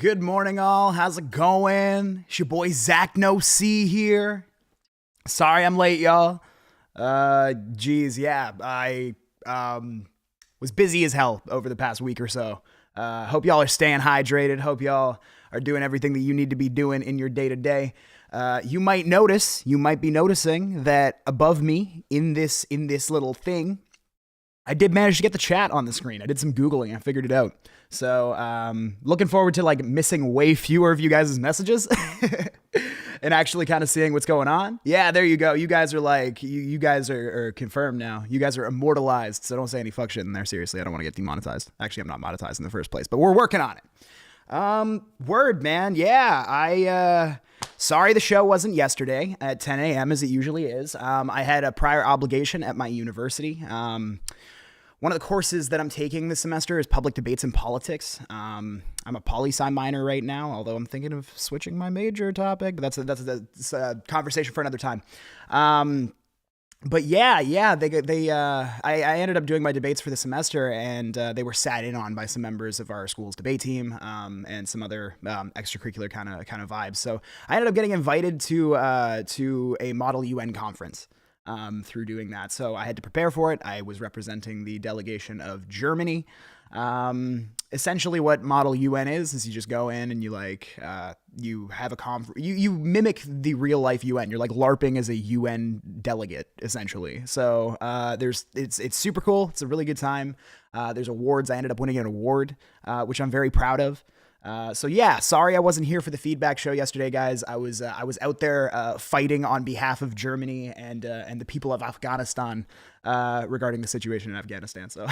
Good morning, all. How's it going? It's your boy ZakNoC here. Sorry I'm late, y'all. I was busy as hell over the past week or so. Hope y'all are staying hydrated. Hope y'all are doing everything that you need to be doing in your day-to-day. You might be noticing that above me in this little thing, I did manage to get the chat on the screen. I did some Googling. I figured it out. So, looking forward to missing way fewer of you guys' messages and actually kind of seeing what's going on. Yeah, there you go. You guys are you guys are confirmed now. You guys are immortalized. So don't say any fuck shit in there. Seriously, I don't want to get demonetized. Actually, I'm not monetized in the first place, but we're working on it. Word, man. Yeah, sorry the show wasn't yesterday at 10 a.m. as it usually is. I had a prior obligation at my university. One of the courses that I'm taking this semester is public debates and politics. I'm a poli-sci minor right now, although I'm thinking of switching my major topic, but that's a conversation for another time. But yeah, I ended up doing my debates for the semester, and they were sat in on by some members of our school's debate team, and some other extracurricular kind of vibes. So I ended up getting invited to a Model UN conference through doing that. So I had to prepare for it. I was representing the delegation of Germany. Essentially what Model UN is you just go in and you have a you mimic the real life UN. You're like LARPing as a UN delegate, essentially. So, it's super cool. It's a really good time. There's awards. I ended up winning an award, which I'm very proud of. So yeah, sorry I wasn't here for the feedback show yesterday, guys. I was out there fighting on behalf of Germany and the people of Afghanistan regarding the situation in Afghanistan. So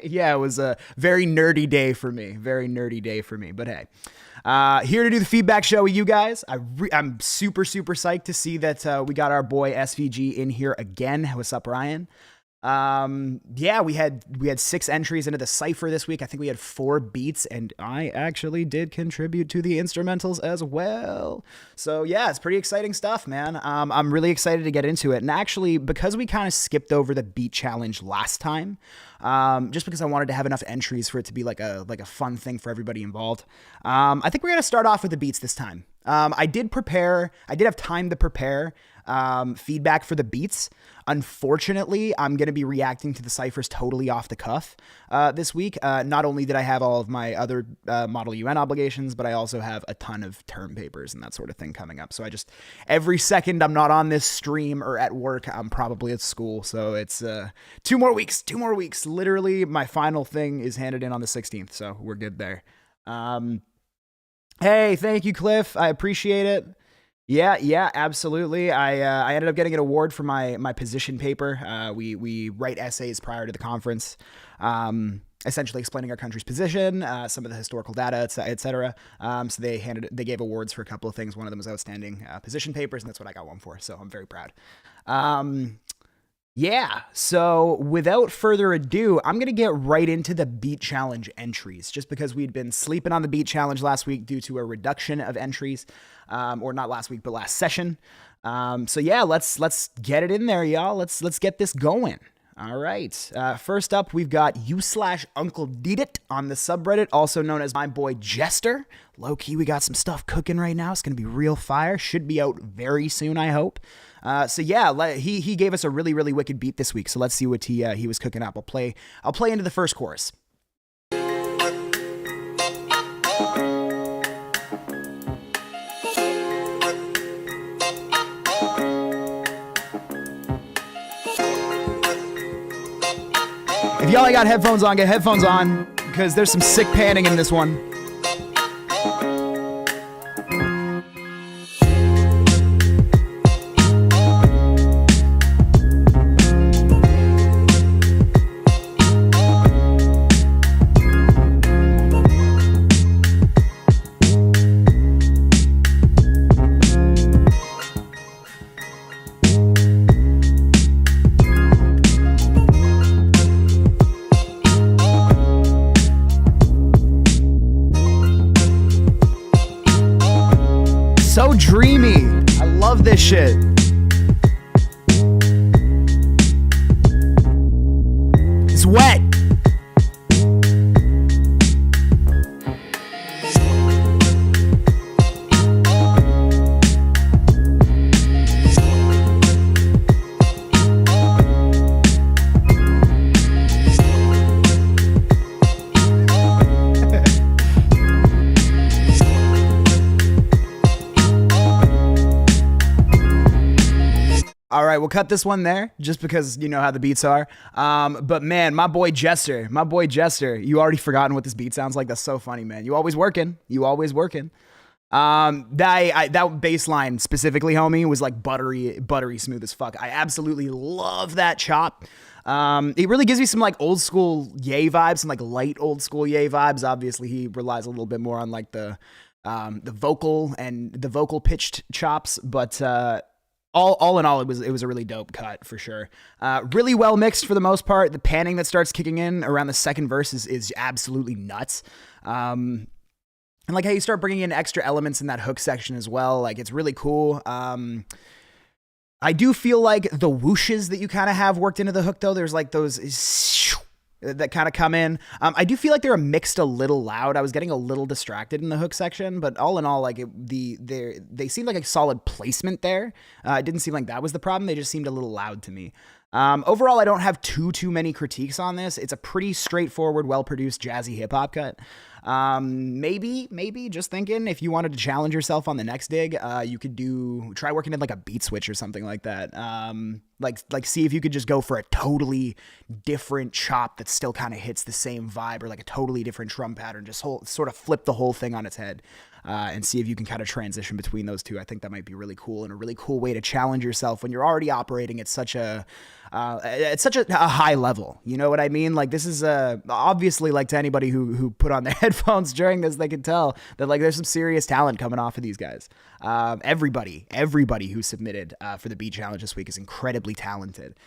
yeah, it was a very nerdy day for me. But hey, here to do the feedback show with you guys. I'm super psyched to see that we got our boy SVG in here again. What's up, Ryan? Yeah, we had 6 entries into the cipher this week. I think we had 4 beats, and I actually did contribute to the instrumentals as well. So yeah, it's pretty exciting stuff, man. I'm really excited to get into it. And actually, because we kind of skipped over the beat challenge last time, just because I wanted to have enough entries for it to be like a fun thing for everybody involved. I think we're going to start off with the beats this time. I did have time to prepare feedback for the beats. Unfortunately, I'm going to be reacting to the ciphers totally off the cuff this week. Not only did I have all of my other Model UN obligations, but I also have a ton of term papers and that sort of thing coming up. So every second I'm not on this stream or at work, I'm probably at school. So it's 2 more weeks. Literally, my final thing is handed in on the 16th. So we're good there. Hey, thank you, Cliff. I appreciate it. Yeah, absolutely. I ended up getting an award for my position paper. We write essays prior to the conference, essentially explaining our country's position, some of the historical data, et cetera. So they gave awards for a couple of things. One of them was outstanding position papers, and that's what I got one for. So I'm very proud. Yeah, so without further ado, I'm going to get right into the Beat Challenge entries, just because we'd been sleeping on the Beat Challenge last week due to a reduction of entries, or not last week, but last session. So yeah, let's get it in there, y'all. Let's get this going. All right. First up, we've got u/Uncle Deedit on the subreddit, also known as my boy Jester. Low key, we got some stuff cooking right now. It's going to be real fire. Should be out very soon, I hope. So yeah, he gave us a really wicked beat this week. So let's see what he was cooking up. I'll play into the first chorus. If y'all ain't got headphones on, get headphones on, because there's some sick panning in this one. So dreamy. I love this shit. It's wet. right, we'll cut this one there just because you know how the beats are. But man, my boy Jester, you already forgotten what this beat sounds like. That's so funny, man. You always working. That bass line specifically, homie, was like buttery smooth as fuck. I absolutely love that chop. It really gives me some like old school Ye vibes, some like light old school Ye vibes. Obviously, he relies a little bit more on like the vocal and the vocal pitched chops, but all in all, it was a really dope cut for sure. Really well mixed for the most part. The panning that starts kicking in around the second verse is absolutely nuts. And like how you start bringing in extra elements in that hook section as well. Like it's really cool. I do feel like the whooshes that you kind of have worked into the hook though, there's like those that kind of come in. I do feel like they're mixed a little loud. I was getting a little distracted in the hook section, but all in all, like they seemed like a solid placement there. It didn't seem like that was the problem. They just seemed a little loud to me. Overall, I don't have too many critiques on this. It's a pretty straightforward, well-produced, jazzy hip-hop cut. Maybe just thinking if you wanted to challenge yourself on the next dig, you could try working in like a beat switch or something like that. Like see if you could just go for a totally different chop that still kind of hits the same vibe, or like a totally different drum pattern, just sort of flip the whole thing on its head. And see if you can kind of transition between those two. I think that might be really cool and a really cool way to challenge yourself when you're already operating at such a high level. You know what I mean? Like this is obviously, like to anybody who put on their headphones during this, they can tell that like there's some serious talent coming off of these guys. Everybody who submitted for the beat challenge this week is incredibly talented.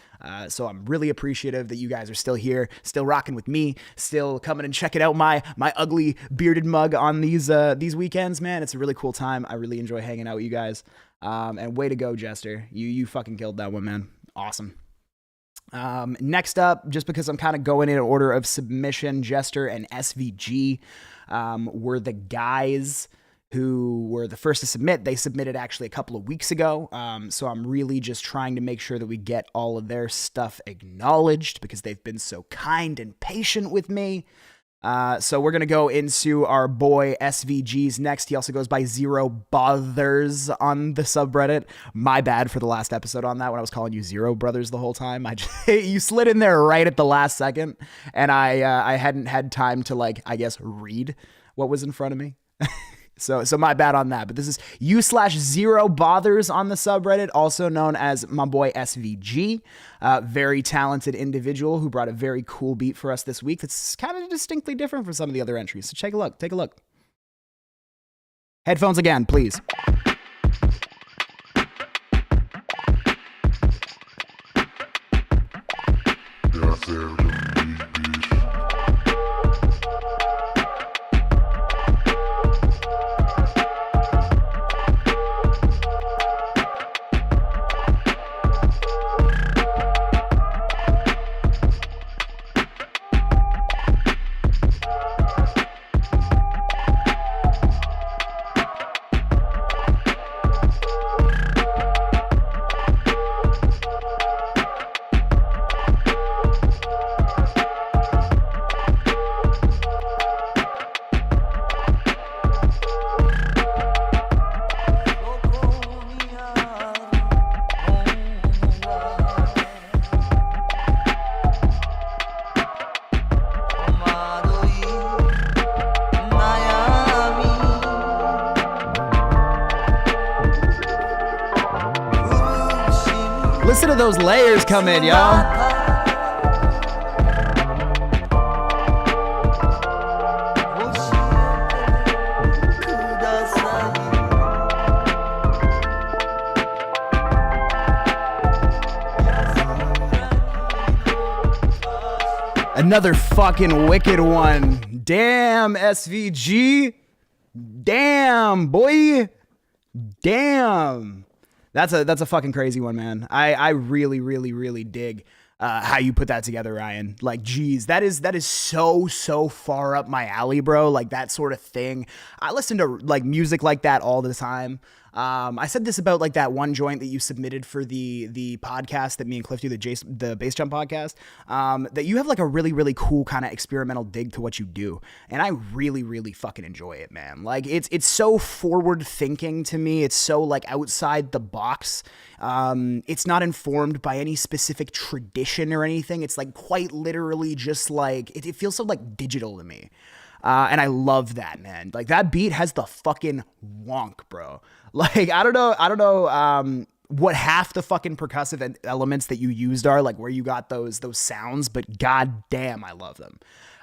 So I'm really appreciative that you guys are still here, still rocking with me, still coming and checking out my ugly bearded mug on these weekends, man. It's a really cool time. I really enjoy hanging out with you guys. And way to go, Jester. You fucking killed that one, man. Awesome. Next up, just because I'm kind of going in order of submission, Jester and SVG were the guys who were the first to submit. They submitted actually a couple of weeks ago. So I'm really just trying to make sure that we get all of their stuff acknowledged because they've been so kind and patient with me. So we're going to go into our boy SVG's next. He also goes by Zero Bothers on the subreddit. My bad for the last episode on that when I was calling you Zero Brothers the whole time. You slid in there right at the last second, and I hadn't had time to, like, I guess, read what was in front of me. So my bad on that, but this is u/Zero Bothers on the subreddit, also known as my boy SVG, very talented individual who brought a very cool beat for us this week. That's kind of distinctly different from some of the other entries. So take a look. Headphones again, please. Listen to those layers come in, y'all. Another fucking wicked one. Damn, SVG. Damn, boy. Damn. That's a fucking crazy one, man. I really dig how you put that together, Ryan. Like, geez, that is so far up my alley, bro. Like that sort of thing. I listen to like music like that all the time. I said this about like that one joint that you submitted for the podcast that me and Cliff do, the Bass Jump podcast, that you have like a really, really cool kind of experimental dig to what you do. And I really, really fucking enjoy it, man. Like it's so forward thinking to me. It's so like outside the box. It's not informed by any specific tradition or anything. It's like quite literally just like, it feels so like digital to me. And I love that, man. Like that beat has the fucking wonk, bro. Like, I don't know, what half the fucking percussive elements that you used are, like where you got those sounds, but god damn, I love them.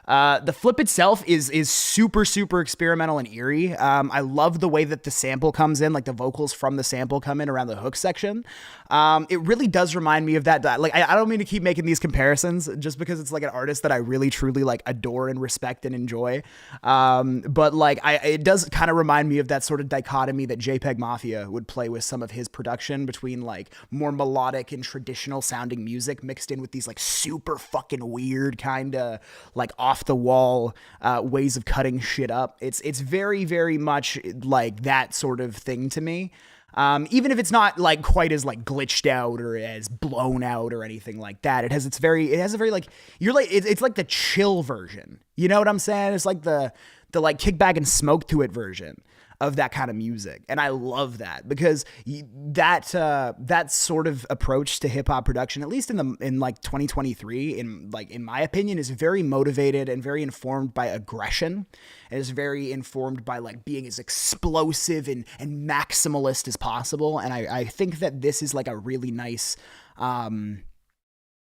The flip itself is super, super experimental and eerie. I love the way that the sample comes in, like the vocals from the sample come in around the hook section. It really does remind me of that. Like, I don't mean to keep making these comparisons just because it's like an artist that I really, truly like adore and respect and enjoy. But like, it does kind of remind me of that sort of dichotomy that JPEG Mafia would play with some of his production between like more melodic and traditional sounding music mixed in with these like super fucking weird kind of like off the wall ways of cutting shit up. It's very, very much like that sort of thing to me. Even if it's not like quite as like glitched out or as blown out or anything like that, it has a very like, you're like, it's like the chill version. You know what I'm saying? It's like the like kick back and smoke to it version of that kind of music. And I love that because that sort of approach to hip hop production, at least in like 2023, in my opinion, is very motivated and very informed by aggression. It is very informed by like being as explosive and maximalist as possible. And I think that this is like a really nice,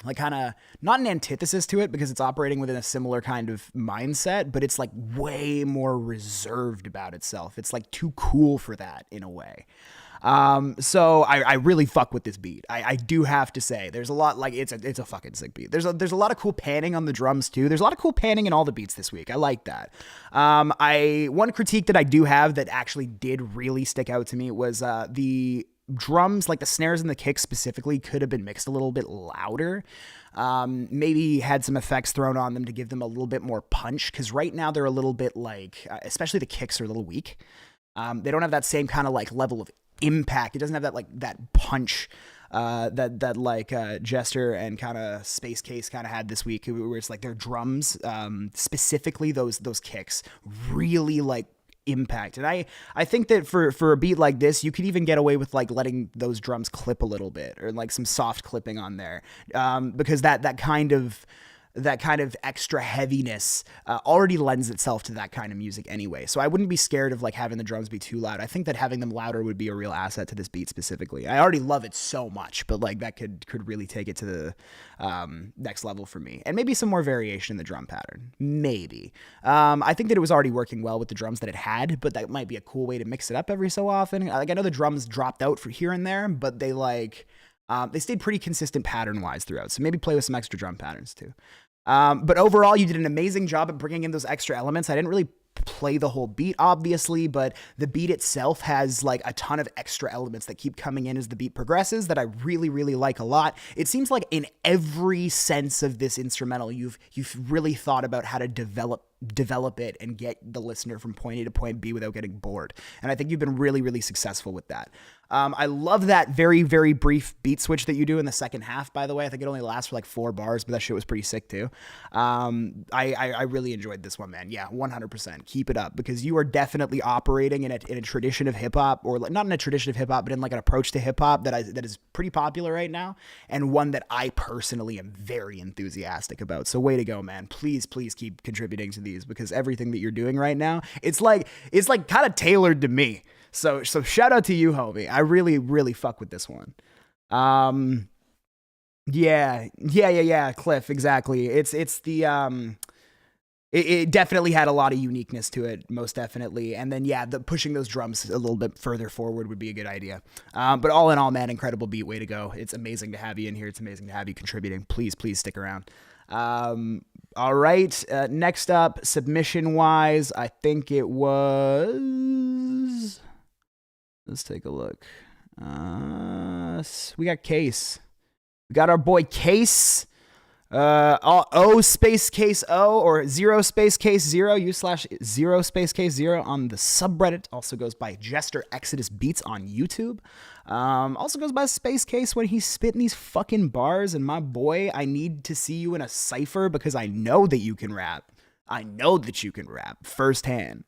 like kind of not an antithesis to it because it's operating within a similar kind of mindset, but it's like way more reserved about itself. It's like too cool for that in a way. So I really fuck with this beat. I do have to say there's a lot, like it's a fucking sick beat. There's a lot of cool panning on the drums too. There's a lot of cool panning in all the beats this week. I like that. One critique that I do have that actually did really stick out to me was, the drums, like the snares and the kicks specifically, could have been mixed a little bit louder. Maybe had some effects thrown on them to give them a little bit more punch. Cause right now they're a little bit like, especially the kicks are a little weak. They don't have that same kind of like level of impact. It doesn't have that like that punch that like Jester and kind of Space Case kind of had this week, where it's like their drums, specifically those kicks, really like impact. And I think that for a beat like this, you could even get away with like letting those drums clip a little bit, or like some soft clipping on there, because that kind of extra heaviness already lends itself to that kind of music anyway. So I wouldn't be scared of like having the drums be too loud. I think that having them louder would be a real asset to this beat specifically. I already love it so much, but like that could really take it to the next level for me. And maybe some more variation in the drum pattern. Maybe. I think that it was already working well with the drums that it had, but that might be a cool way to mix it up every so often. Like I know the drums dropped out for here and there, but they stayed pretty consistent pattern-wise throughout. So maybe play with some extra drum patterns too. But overall, you did an amazing job at bringing in those extra elements. I didn't really play the whole beat, obviously, but the beat itself has like a ton of extra elements that keep coming in as the beat progresses that I really, really like a lot. It seems like in every sense of this instrumental, you've really thought about how to develop it and get the listener from point A to point B without getting bored. And I think you've been really, really successful with that. I love that very, very brief beat switch that you do in the second half, by the way. I think it only lasts for like 4 bars, but that shit was pretty sick too. I really enjoyed this one, man. Yeah, 100%. Keep it up, because you are definitely operating in a tradition of hip hop, or like, not in a tradition of hip hop, but in like an approach to hip hop that is pretty popular right now, and one that I personally am very enthusiastic about. So way to go, man. Please keep contributing to these, because everything that you're doing right now, it's like kind of tailored to me. So shout out to you, homie. I really, really fuck with this one. Yeah, Cliff, exactly. It's the it definitely had a lot of uniqueness to it, most definitely. And then the pushing those drums a little bit further forward would be a good idea. But all in all, man, incredible beat, way to go. It's amazing to have you in here. It's amazing to have you contributing. Please stick around. All right. Next up, submission wise, I think it was, let's take a look. We got Case. We got our boy Case. O space case O or 0 space case 0, u/0 space case 0 on the subreddit. Also goes by Jester Exodus Beats on YouTube. Also goes by Space Case when he's spitting these fucking bars. And my boy, I need to see you in a cypher because I know that you can rap. I know that you can rap firsthand.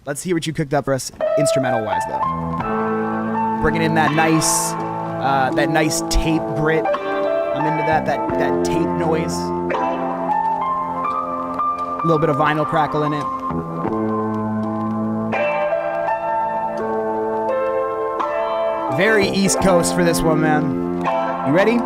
Let's hear what you cooked up for us instrumental wise though. Bringing in that nice tape grit. I'm into that tape noise. A little bit of vinyl crackle in it. Very East Coast for this one, man. You ready?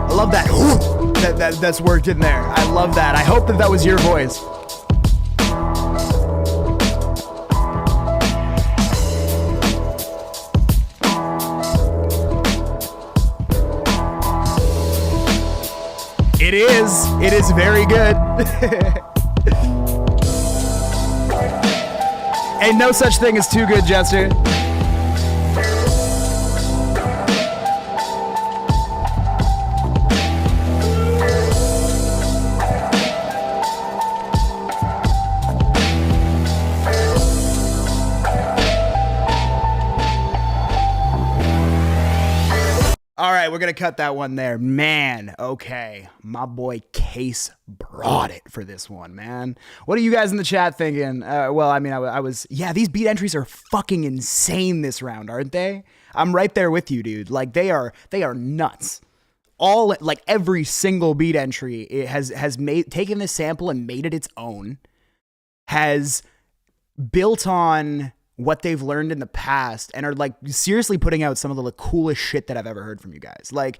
I love that that's worked in there. I love that. I hope that was your voice. It is very good. Ain't no such thing as too good, Jester. All right, we're going to cut that one there. Man, okay. My boy Case brought it for this one, man. What are you guys in the chat thinking? Well, I mean, I was, yeah, these beat entries are fucking insane this round, aren't they? I'm right there with you, dude. Like, they are nuts. All, like, every single beat entry it has taken this sample and made it its own, has built on what they've learned in the past and are like seriously putting out some of the coolest shit that I've ever heard from you guys. Like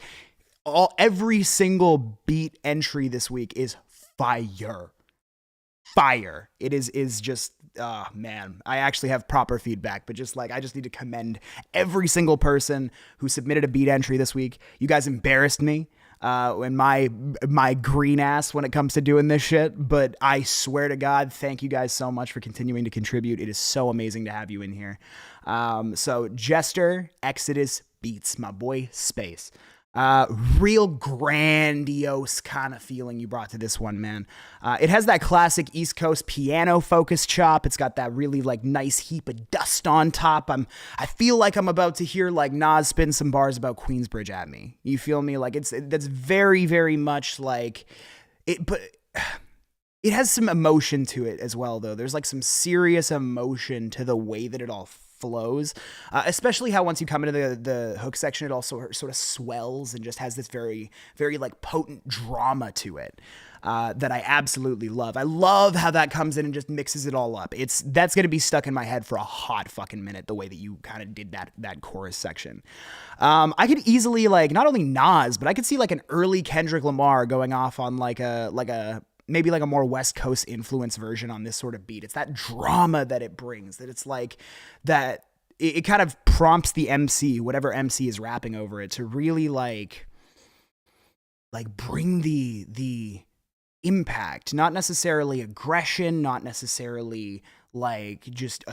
every single beat entry this week is fire. It is just, man, I actually have proper feedback, but just like, I just need to commend every single person who submitted a beat entry this week. You guys embarrassed me. And my green ass when it comes to doing this shit, but I swear to God, thank you guys so much for continuing to contribute. It is so amazing to have you in here. So Jester Exodus Beats, my boy Space. Real grandiose kind of feeling you brought to this one, man. It has that classic East Coast piano focus chop. It's got that really like nice heap of dust on top. I feel like I'm about to hear like Nas spin some bars about Queensbridge at me. You feel me? Like that's very, very much like it, but it has some emotion to it as well, though. There's like some serious emotion to the way that it all flows, especially how once you come into the hook section, it also sort of swells and just has this very, very like potent drama to it that I absolutely love. I love how that comes in and just mixes it all up. That's going to be stuck in my head for a hot fucking minute, the way that you kind of did that chorus section. I could easily like not only Nas, but I could see like an early Kendrick Lamar going off on maybe like a more West Coast influence version on this sort of beat. It's that drama that it brings, that it's like that it kind of prompts the MC, whatever MC is rapping over it, to really like bring the impact, not necessarily aggression, not necessarily like just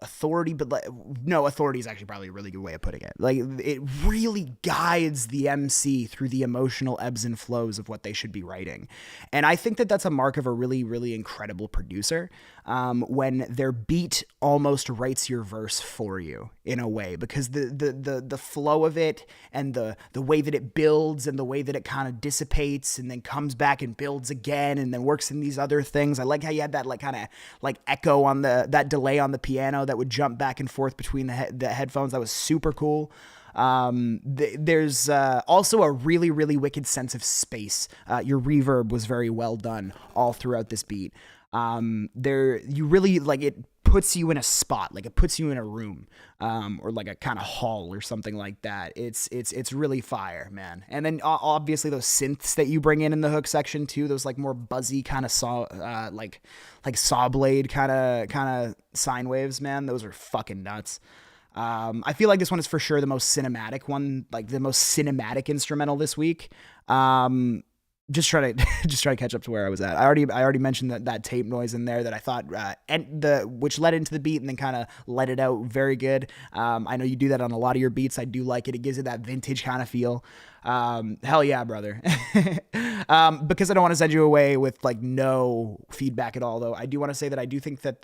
authority, but like, no, authority is actually probably a really good way of putting it. Like it really guides the MC through the emotional ebbs and flows of what they should be writing. And I think that that's a mark of a really, really incredible producer, when their beat almost writes your verse for you in a way, because the flow of it and the way that it builds and the way that it kind of dissipates and then comes back and builds again and then works in these other things. I like how you had that like kind of like echo on that delay on the piano that would jump back and forth between the headphones. That was super cool. There's also a really, really wicked sense of space. Your reverb was very well done all throughout this beat. You really like it puts you in a spot, like it puts you in a room, or like a kind of hall or something like that. It's really fire, man. And then obviously those synths that you bring in the hook section too, those like more buzzy kind of like saw blade kind of sine waves, man. Those are fucking nuts. I feel like this one is for sure the most cinematic one, like the most cinematic instrumental this week. Just try to catch up to where I was at. I already mentioned that tape noise in there that I thought which led into the beat and then kind of let it out very good. I know you do that on a lot of your beats. I do like it. It gives it that vintage kind of feel. Hell yeah, brother. Because I don't want to send you away with like no feedback at all, though. I do want to say that I do think that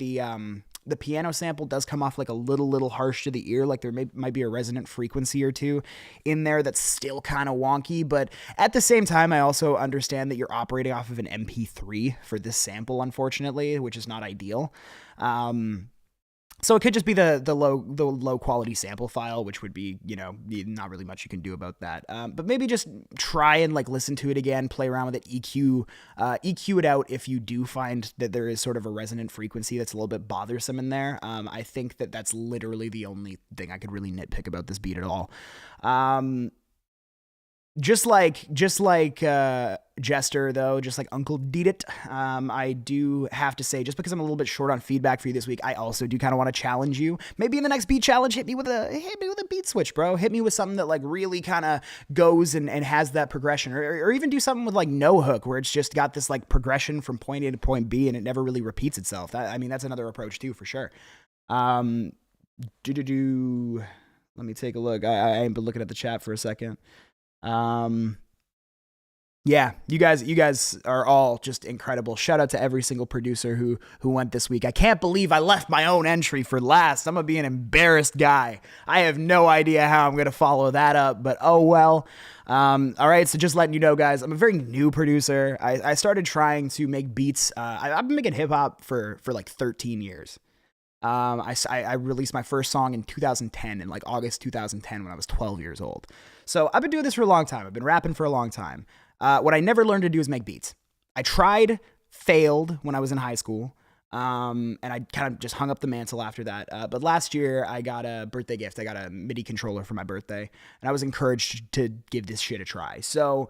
the piano sample does come off like a little harsh to the ear. Like there might be a resonant frequency or two in there that's still kind of wonky. But at the same time, I also understand that you're operating off of an MP3 for this sample, unfortunately, which is not ideal. So it could just be the low quality sample file, which would be, not really much you can do about that. But maybe just try and like listen to it again, play around with it, EQ it out if you do find that there is sort of a resonant frequency that's a little bit bothersome in there. I think that's literally the only thing I could really nitpick about this beat at all. Just like Jester, though, just like Uncle Did It, I do have to say, just because I'm a little bit short on feedback for you this week, I also do kind of want to challenge you. Maybe in the next beat challenge, hit me with a beat switch, bro. Hit me with something that like really kind of goes and has that progression, or even do something with like no hook, where it's just got this like progression from point A to point B, and it never really repeats itself. That's another approach too, for sure. Let me take a look. I ain't been looking at the chat for a second. Yeah, you guys are all just incredible. Shout out to every single producer who went this week. I can't believe I left my own entry for last. I'm gonna be an embarrassed guy. I have no idea how I'm gonna follow that up, but oh well. All right, so just letting you know, guys, I'm a very new producer. I started trying to make beats. I've been making hip hop for like 13 years. I released my first song in 2010, in like August 2010, when I was 12 years old. So I've been doing this for a long time. I've been rapping for a long time. What I never learned to do is make beats. I tried, failed when I was in high school, and I kind of just hung up the mantle after that. But last year, I got a birthday gift. I got a MIDI controller for my birthday, and I was encouraged to give this shit a try. So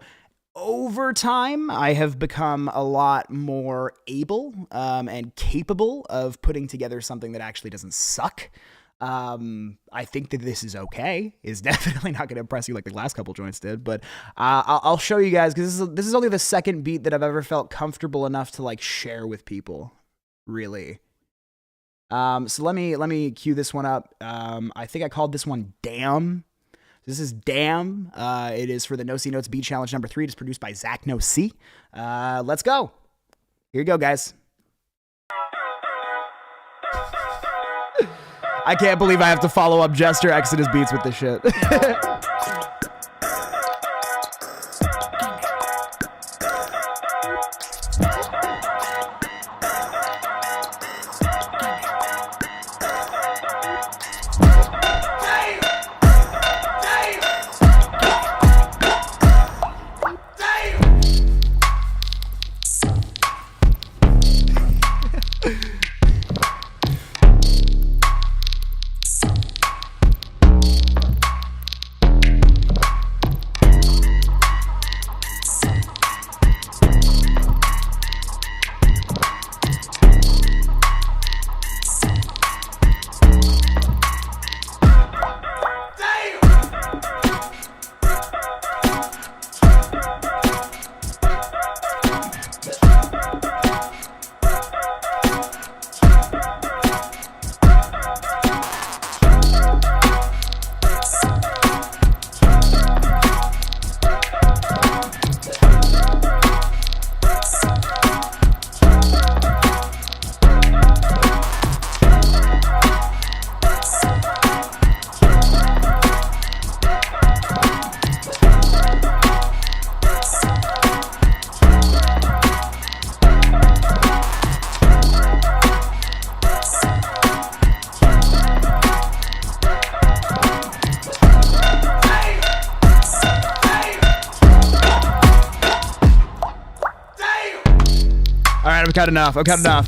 over time, I have become a lot more able and capable of putting together something that actually doesn't suck. I think that this is okay. It's definitely not going to impress you like the last couple joints did, but I'll show you guys, because this is only the second beat that I've ever felt comfortable enough to like share with people, really. So let me cue this one up. I think I called this one Damn. This is Damn. It is for the NoCNotes Beat Challenge number 3. It's produced by ZakNoC. Let's go. Here you go, guys. I can't believe I have to follow up Jester Exodus beats with this shit.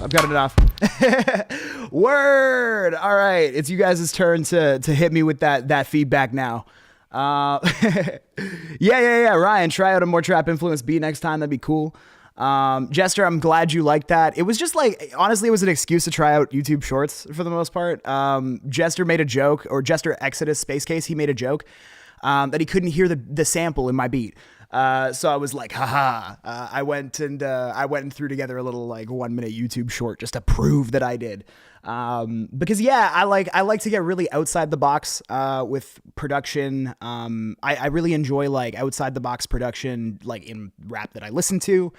I've got enough. Word. All right. It's you guys' turn to hit me with that feedback now. Yeah. Ryan, try out a more trap influence beat next time. That'd be cool. Jester, I'm glad you liked that. It was just like, honestly, it was an excuse to try out YouTube Shorts for the most part. Jester made a joke, or Jester Exodus Space Case, he made a joke that he couldn't hear the sample in my beat. So I was like, haha. I went and threw together a little like 1 minute YouTube short just to prove that I did. Because yeah, I like to get really outside the box, with production. I really enjoy like outside the box production, like in rap that I listen to.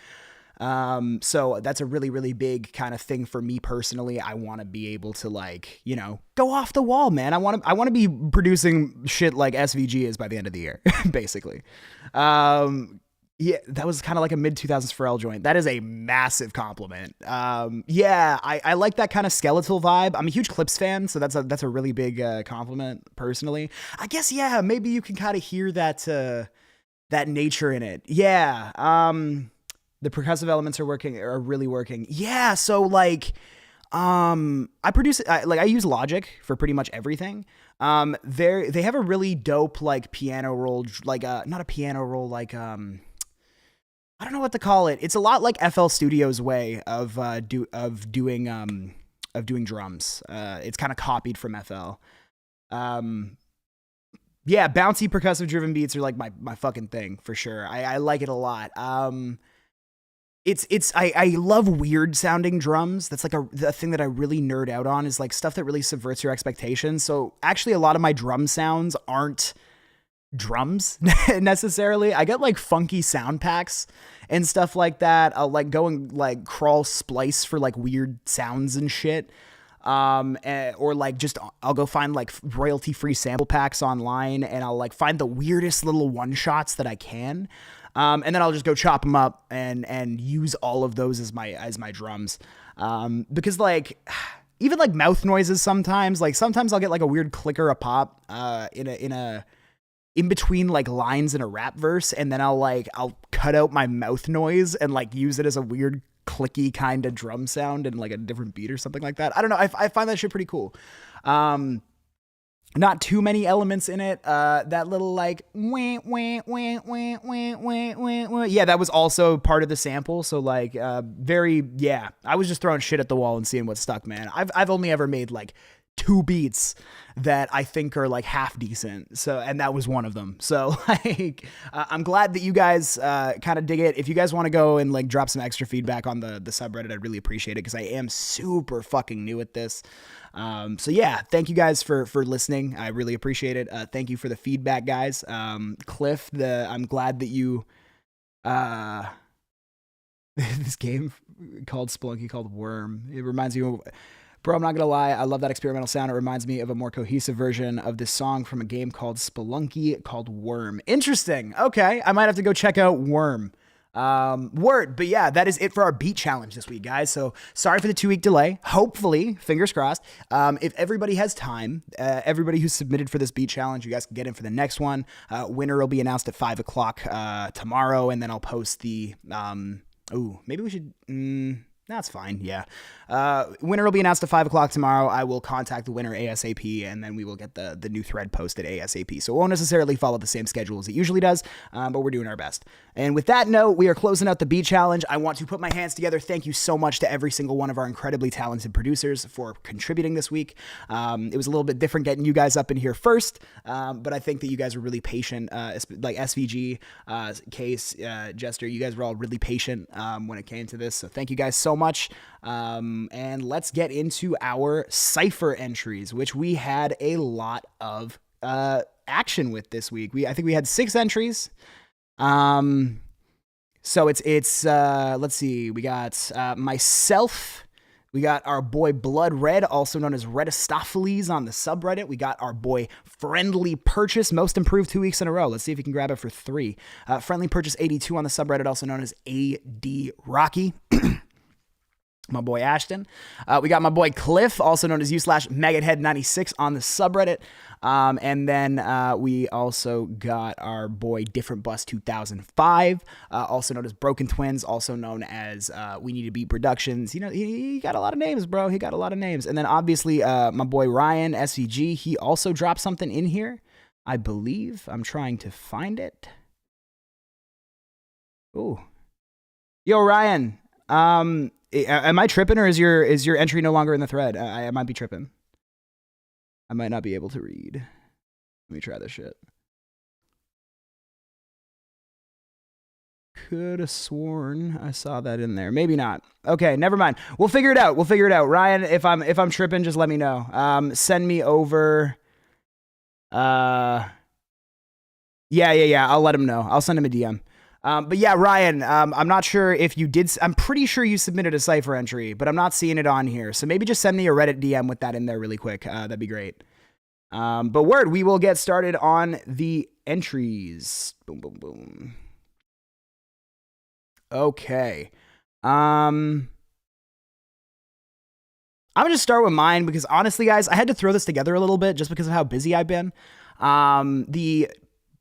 So that's a really, really big kind of thing for me personally. I want to be able to like, go off the wall, man. I want to be producing shit like SVG is by the end of the year, basically. Yeah, that was kind of like a mid-2000s Pharrell joint. That is a massive compliment. Yeah, I like that kind of skeletal vibe. I'm a huge Clips fan, so that's a really big compliment personally. I guess, yeah, maybe you can kind of hear that nature in it. Yeah, the percussive elements are really working. Yeah, so like, I use Logic for pretty much everything. They have a really dope like piano roll, like not a piano roll, like I don't know what to call it. It's a lot like FL Studio's way of doing drums. It's kind of copied from FL. Yeah, bouncy percussive driven beats are like my fucking thing for sure. I like it a lot. I love weird sounding drums. That's like a thing that I really nerd out on, is like stuff that really subverts your expectations. So actually a lot of my drum sounds aren't drums necessarily. I get like funky sound packs and stuff like that. I'll like go and like crawl splice for like weird sounds and shit. Or like just I'll go find like royalty free sample packs online, and I'll like find the weirdest little one shots that I can. And then I'll just go chop them up and use all of those as my drums. Because like even like mouth noises sometimes I'll get like a weird clicker, a pop, in between like lines in a rap verse, and then I'll cut out my mouth noise and like use it as a weird clicky kind of drum sound and like a different beat or something like that. I don't know. I find that shit pretty cool. Not too many elements in it. That little like wah, wah, wah, wah, wah, wah, wah, wah. Yeah, that was also part of the sample. So like I was just throwing shit at the wall and seeing what stuck, man. I've only ever made like 2 beats that I think are like half decent. So, and that was one of them. So like, I'm glad that you guys kind of dig it. If you guys want to go and like drop some extra feedback on the subreddit, I'd really appreciate it, because I am super fucking new at this. So yeah, thank you guys for listening. I really appreciate it. Thank you for the feedback, guys. Cliff, I'm glad that you, this game called Spelunky called Worm. It reminds you of, bro, I'm not going to lie, I love that experimental sound. It reminds me of a more cohesive version of this song from a game called Spelunky called Worm. Interesting. Okay, I might have to go check out Worm. Word. But yeah, that is it for our beat challenge this week, guys. So sorry for the 2-week delay. Hopefully, fingers crossed, if everybody has time, everybody who's submitted for this beat challenge, you guys can get in for the next one. Winner will be announced at 5 o'clock tomorrow, and then I'll post the... maybe we should... That's fine, yeah. Winner will be announced at 5 o'clock tomorrow. I will contact the winner ASAP, and then we will get the new thread posted ASAP. So it won't necessarily follow the same schedule as it usually does, but we're doing our best. And with that note, we are closing out the beat challenge. I want to put my hands together. Thank you so much to every single one of our incredibly talented producers for contributing this week. It was a little bit different getting you guys up in here first, but I think that you guys were really patient. Like SVG, Case, Jester, you guys were all really patient when it came to this. So thank you guys so much. And let's get into our cipher entries, which we had a lot of action with this week. I think we had 6 entries. So it's let's see, we got myself, we got our boy Blood Red, also known as Redistopheles on the subreddit. We got our boy Friendly Purchase, most improved 2 weeks in a row. Let's see if you can grab it for 3. Friendly Purchase 82 on the subreddit, also known as AD Rocky. my boy Ashton. We got my boy Cliff, also known as u/Maggothead96 on the subreddit. And then we also got our boy Different Bus 2005, also known as Broken Twins, also known as We Need to Beat Productions. You know, he got a lot of names, bro. He got a lot of names. And then obviously my boy Ryan SVG, he also dropped something in here, I believe. I'm trying to find it. Ooh. Yo, Ryan. Am I tripping, or is your entry no longer in the thread? I might be tripping. I might not be able to read. Let me try this shit. Could have sworn I saw that in there. Maybe not. Okay, never mind. We'll figure it out. Ryan, if I'm tripping, just let me know. Send me over. Yeah. I'll let him know. I'll send him a DM. But yeah, Ryan, I'm not sure if you did. I'm pretty sure you submitted a cipher entry, but I'm not seeing it on here. So maybe just send me a Reddit DM with that in there really quick. That'd be great. But word, we will get started on the entries. Boom, boom, boom. Okay. I'm going to start with mine because honestly, guys, I had to throw this together a little bit just because of how busy I've been. The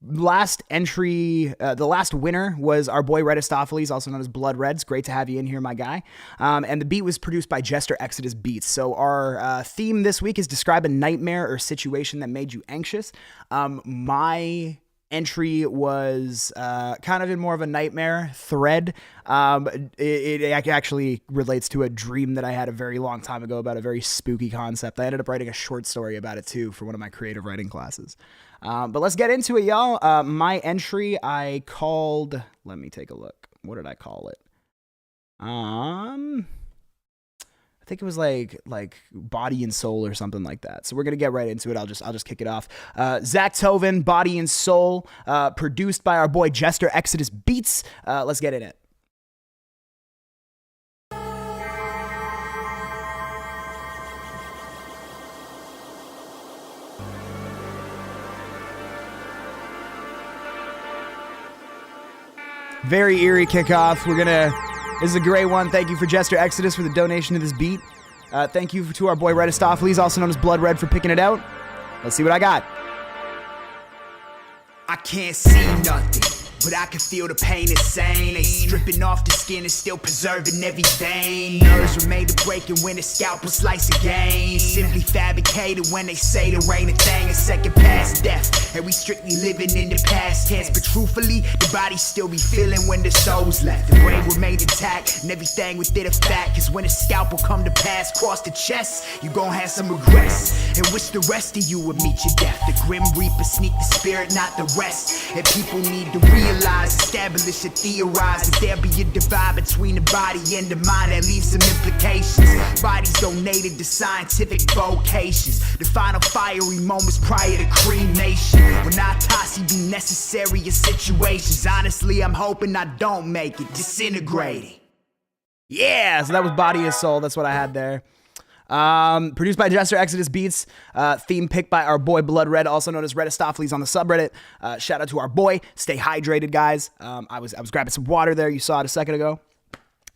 last entry, the last winner was our boy Redistopheles, also known as Blood Reds. Great to have you in here, my guy. And the beat was produced by Jester Exodus Beats. So our theme this week is describe a nightmare or situation that made you anxious. My entry was kind of in more of a nightmare thread. It actually relates to a dream that I had a very long time ago about a very spooky concept. I ended up writing a short story about it too for one of my creative writing classes. But let's get into it, y'all. My entry I called, let me take a look. What did I call it? I think it was like Body and Soul or something like that. So we're gonna get right into it. I'll just kick it off. Zach Tovin, Body and Soul, produced by our boy Jester Exodus Beats. Let's get in it. Very eerie kickoff. This is a great one. Thank you for Jester Exodus for the donation to this beat. Thank you to our boy Redistopheles, also known as Blood Red, for picking it out. Let's see what I got. I can't see nothing, but I can feel the pain insane. They stripping off the skin and still preserving every vein. Nerves were made to break, and when the scalpel slice again, simply fabricated when they say there ain't a thing a second past death. And we strictly living in the past tense, but truthfully, the body still be feeling when the soul's left. The brain remained intact, and everything within a fact. Cause when the scalpel come to pass across the chest, you gon' have some regrets, and wish the rest of you would meet your death. The Grim Reaper sneak the spirit, not the rest. And people need to realize, establish and theorize that there be a divide between the body and the mind that leaves some implications. Bodies donated to scientific vocations, the final fiery moments prior to cremation, when autopsy be necessary in situations. Honestly, I'm hoping I don't make it disintegrating. Yeah, so that was Body and Soul. That's what I had there. Produced by Jester Exodus Beats, theme picked by our boy Blood Red, also known as Redistopheles on the subreddit. Shout out to our boy. Stay hydrated, guys. I was grabbing some water there. You saw it a second ago.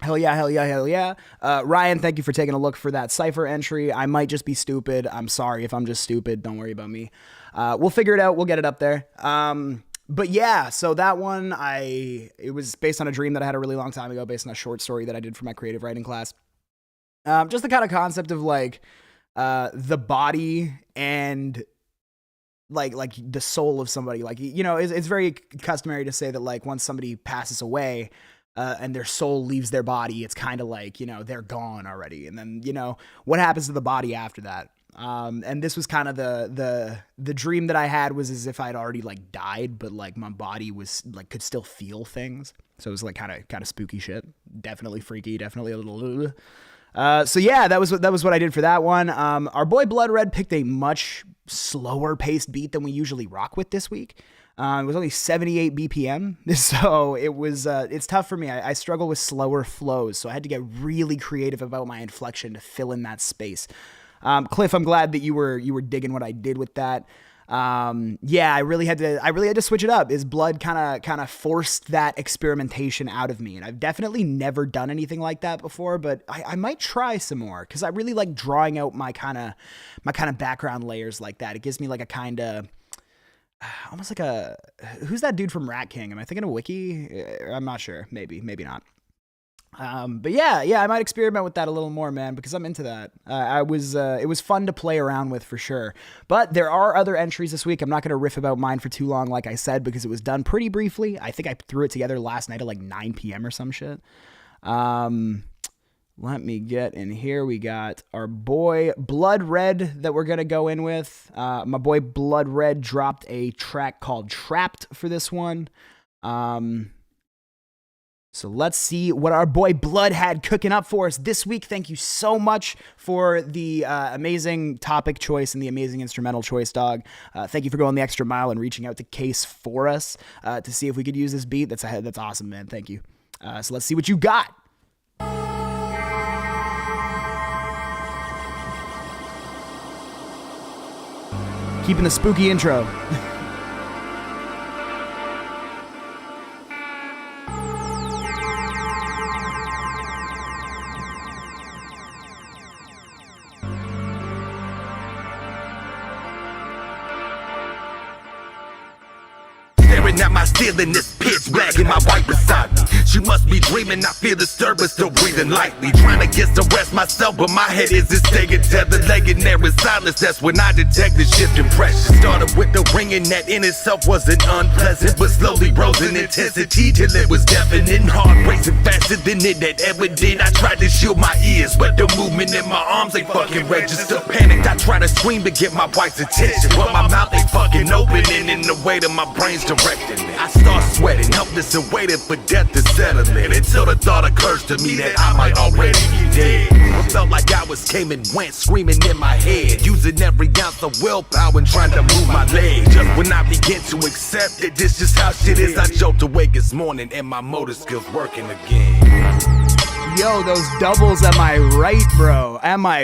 Hell yeah. Ryan, thank you for taking a look for that cipher entry. I might just be stupid. I'm sorry if I'm just stupid. Don't worry about me. We'll figure it out. We'll get it up there. But yeah, so that one, it was based on a dream that I had a really long time ago, based on a short story that I did for my creative writing class. Just the kind of concept of like the body and like the soul of somebody. Like, you know, it's very customary to say that like once somebody passes away and their soul leaves their body, it's kind of like, you know, they're gone already. And then, you know, what happens to the body after that? And this was kind of the dream that I had was as if I'd already like died, but like my body was like could still feel things. So it was like kind of spooky shit. Definitely freaky. Definitely a little. So yeah, that was what I did for that one. Our boy Blood Red picked a much slower paced beat than we usually rock with this week. It was only 78 BPM, so it was it's tough for me. I struggle with slower flows, so I had to get really creative about my inflection to fill in that space. Cliff, I'm glad that you were digging what I did with that. Yeah, I really had to switch it up. His blood kind of forced that experimentation out of me. And I've definitely never done anything like that before, but I might try some more because I really like drawing out my kind of background layers like that. It gives me like a kind of, almost like a, who's that dude from Rat King? Am I thinking of Wiki? I'm not sure. Maybe not. But yeah, I might experiment with that a little more, man, because I'm into that. It was fun to play around with for sure. But there are other entries this week. I'm not going to riff about mine for too long, like I said, because it was done pretty briefly. I think I threw it together last night at like 9 p.m. or some shit. Let me get in here. We got our boy Blood Red that we're going to go in with. My boy Blood Red dropped a track called Trapped for this one. So let's see what our boy Blood had cooking up for us this week. Thank you so much for the amazing topic choice and the amazing instrumental choice, dog. Thank you for going the extra mile and reaching out to Case for us to see if we could use this beat. That's awesome, man. Thank you. So let's see what you got. Keeping the spooky intro. At my ceiling, this pitch black and my wife beside me. She must be dreaming, I feel disturbed, still breathing lightly. Trying to get some rest myself, but my head is staying tethered, laying there in silence. That's when I detect the shift in pressure. Started with the ringing that in itself wasn't unpleasant, but slowly rose in intensity till it was deafening. Heart racing faster than it had ever did. I tried to shield my ears, but the movement in my arms ain't fucking register. Panicked, I try to scream to get my wife's attention, but my mouth ain't fucking opening in the way that my brain's directing. I start sweating, helpless and waiting for death to settle in, until the thought occurs to me that I might already be dead. It felt like I was came and went, screaming in my head, using every ounce of willpower and trying to move my leg. Just when I begin to accept it, this just how shit is, I joked awake this morning and my motor skills working again. Yo, those doubles, am I right, bro?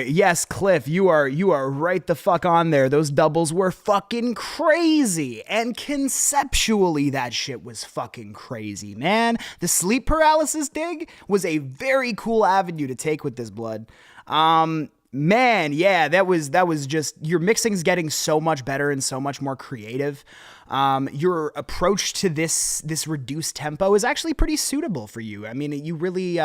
Yes, Cliff, you are right the fuck on there. Those doubles were fucking crazy. And conceptually, that shit was fucking crazy, man. The sleep paralysis dig was a very cool avenue to take with this, Blood. Man, yeah, that was just, your mixing's getting so much better and so much more creative. Your approach to this reduced tempo is actually pretty suitable for you. I mean, you really,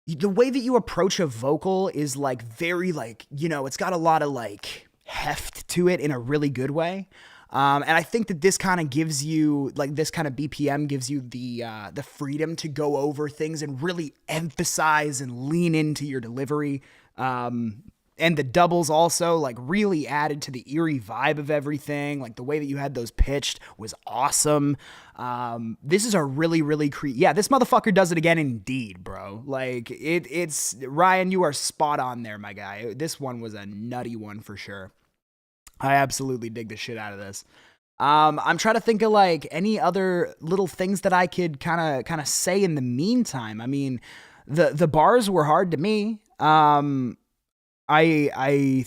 the way that you approach a vocal is like very like, it's got a lot of like heft to it in a really good way. And I think that this kind of gives you, like, this kind of BPM gives you the freedom to go over things and really emphasize and lean into your delivery. And the doubles also, like, really added to the eerie vibe of everything. Like, the way that you had those pitched was awesome. This is a really, really this motherfucker does it again indeed, bro. Like, it's Ryan, you are spot on there, my guy. This one was a nutty one for sure. I absolutely dig the shit out of this. I'm trying to think of like any other little things that I could kind of say in the meantime. I mean, the bars were hard to me. I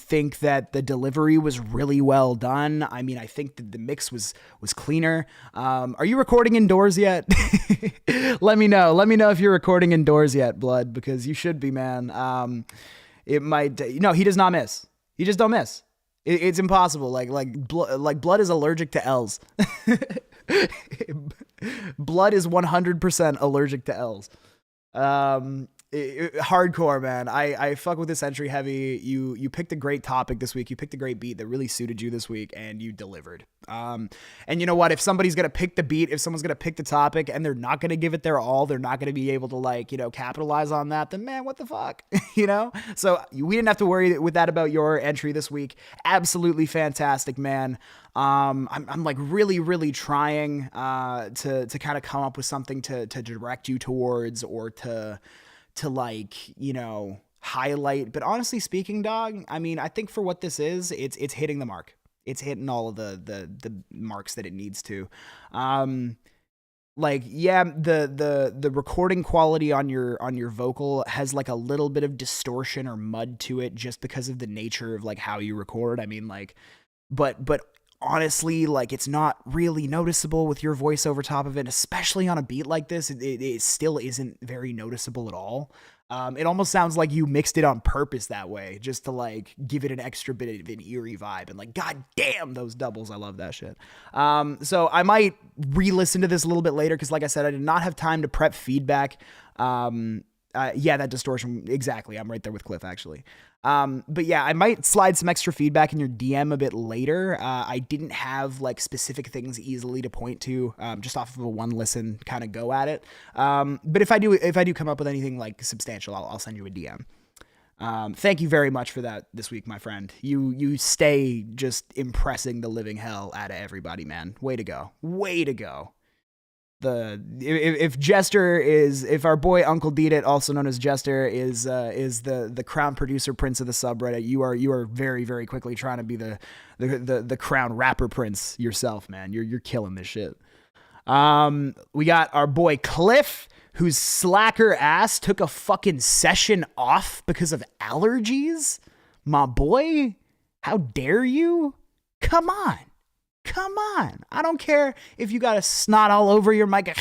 think that the delivery was really well done. I mean, I think that the mix was cleaner. Are you recording indoors yet? Let me know. Let me know if you're recording indoors yet, Blood, because you should be, man. It might. No, he does not miss. He just don't miss. It's impossible. Like Blood is allergic to L's. Blood is 100% allergic to L's. Hardcore, man. I fuck with this entry heavy. You picked a great topic this week. You picked a great beat that really suited you this week, and you delivered. And you know what? If somebody's gonna pick the beat, if someone's gonna pick the topic, and they're not gonna give it their all, they're not gonna be able to, like, capitalize on that, then man, what the fuck, So we didn't have to worry with that about your entry this week. Absolutely fantastic, man. I'm like really, really trying to kind of come up with something to direct you towards, or to like, highlight. But honestly speaking, dog, I mean, I think for what this is, it's hitting the mark. It's hitting all of the marks that it needs to. The recording quality on your vocal has like a little bit of distortion or mud to it, just because of the nature of like how you record. I mean, like, but honestly, like, it's not really noticeable with your voice over top of it, especially on a beat like this. It still isn't very noticeable at all. It almost sounds like you mixed it on purpose that way, just to like give it an extra bit of an eerie vibe. And like, god damn, those doubles, I love that shit. So I might re-listen to this a little bit later, because like I said, I did not have time to prep feedback. Yeah, that distortion, exactly. I'm right there with Cliff, actually. But yeah, I might slide some extra feedback in your DM a bit later. I didn't have like specific things easily to point to, just off of a one listen kind of go at it. But if I do come up with anything like substantial, I'll send you a DM. Thank you very much for that this week, my friend. You stay just impressing the living hell out of everybody, man. Way to go. Way to go. If our boy Uncle Deedit, also known as Jester, is the crown producer prince of the subreddit, you are very, very quickly trying to be the crown rapper prince yourself, man. You're killing this shit. We got our boy Cliff, whose slacker ass took a fucking session off because of allergies. My boy, how dare you? Come on. I don't care if you got a snot all over your mic.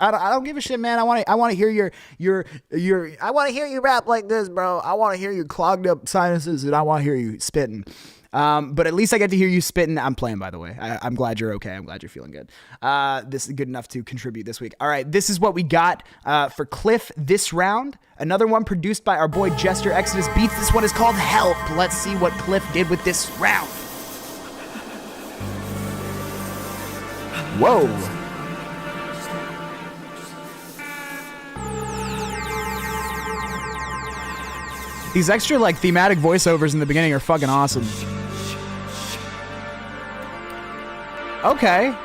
I don't give a shit, man. I want to hear your I want to hear you rap like this, bro. I want to hear your clogged up sinuses, and I want to hear you spitting. But at least I get to hear you spitting. I'm playing, by the way. I'm glad you're okay. I'm glad you're feeling good. This is good enough to contribute this week. All right, this is what we got for Cliff this round. Another one produced by our boy Jester Exodus Beats. This one is called Help. Let's see what Cliff did with this round. Whoa. These extra like thematic voiceovers in the beginning are fucking awesome. Okay.